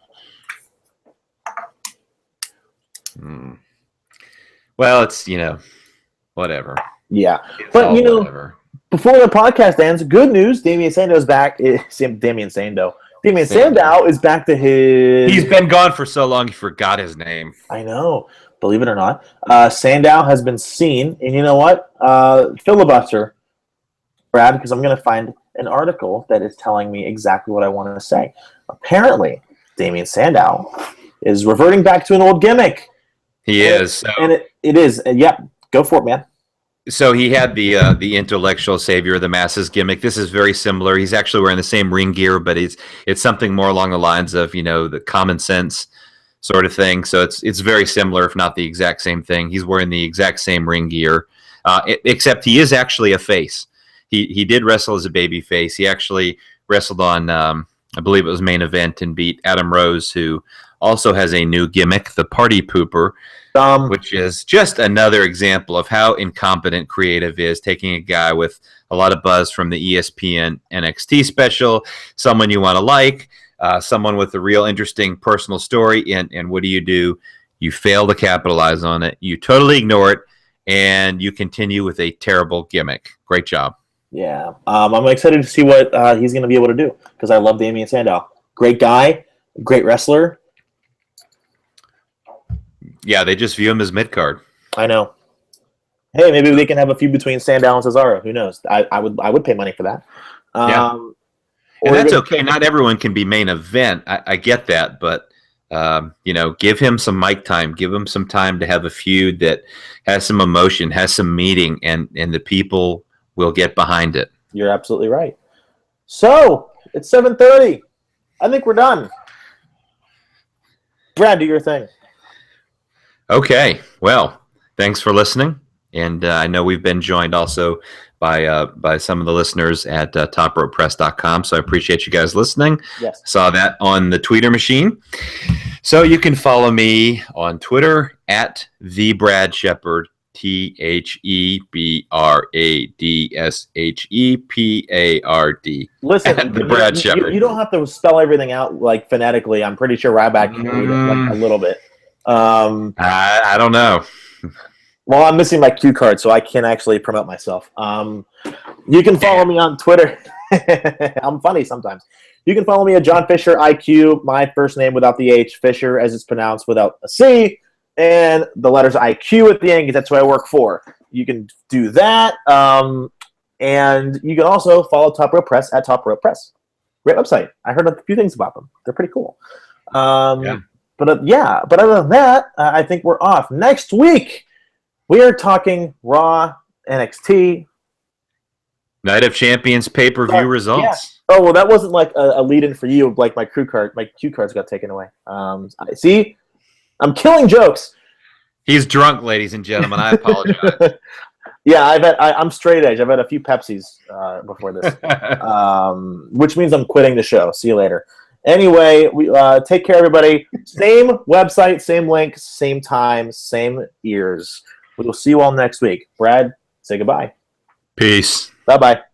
B: Well, it's whatever.
A: Yeah, but
B: whatever.
A: Before the podcast ends, good news: Damien Sandow's back. Damien Sandow is back to his.
B: He's been gone for so long, he forgot his name.
A: I know. Believe it or not, Sandow has been seen, and you know what? Filibuster, Brad, because I'm going to find an article that is telling me exactly what I want to say. Apparently, Damien Sandow is reverting back to an old gimmick.
B: He is,
A: and it is. Yeah, go for it, man.
B: So he had the intellectual savior of the masses gimmick. This is very similar. He's actually wearing the same ring gear, but it's something more along the lines of the common sense sort of thing. So it's very similar, if not the exact same thing. He's wearing the exact same ring gear, except he is actually a face. He did wrestle as a baby face. He actually wrestled on, I believe it was Main Event, and beat Adam Rose, who also has a new gimmick, the Party Pooper, which is just another example of how incompetent creative is, taking a guy with a lot of buzz from the ESPN NXT special, someone you want to like, someone with a real interesting personal story, and what do? You fail to capitalize on it. You totally ignore it, and you continue with a terrible gimmick. Great job.
A: Yeah. I'm excited to see what he's going to be able to do, because I love Damien Sandow. Great guy, great wrestler.
B: Yeah, they just view him as mid-card.
A: I know. Hey, maybe they can have a feud between Sandow and Cesaro. Who knows? I would pay money for that.
B: Yeah. And that's okay. Not everyone can be main event. I get that, but give him some mic time. Give him some time to have a feud that has some emotion, has some meaning, and the people will get behind it.
A: You're absolutely right. So it's 7:30. I think we're done. Brad, do your thing.
B: Okay. Well, thanks for listening. And I know we've been joined also by some of the listeners at topropepress.com. So I appreciate you guys listening.
A: Yes.
B: Saw that on the Twitter machine. So you can follow me on Twitter at @TheBradShepard, TheBradShepard.
A: Listen,
B: the Brad Shepard.
A: You don't have to spell everything out like phonetically. I'm pretty sure Ryback can read it like a little bit.
B: I don't know.
A: Well, I'm missing my cue card, so I can't actually promote myself. You can follow me on Twitter. I'm funny sometimes. You can follow me at Jon Fisher IQ, my first name without the H, Fisher as it's pronounced without a C, and the letters IQ at the end, because that's what I work for. You can do that. And you can also follow Top Rope Press at Top Rope Press. Great website. I heard a few things about them. They're pretty cool.
B: Yeah.
A: But other than that, I think we're off. Next week, we are talking Raw, NXT.
B: Night of Champions pay-per-view results.
A: Yeah. Oh, well, that wasn't like a lead-in for you. Like my cue cards got taken away. See? I'm killing jokes.
B: He's drunk, ladies and gentlemen. I apologize.
A: Yeah, I'm straight edge. I've had a few Pepsis before this, which means I'm quitting the show. See you later. Anyway, we take care, everybody. Same website, same link, same time, same ears. We will see you all next week. Brad, say goodbye.
B: Peace.
A: Bye-bye.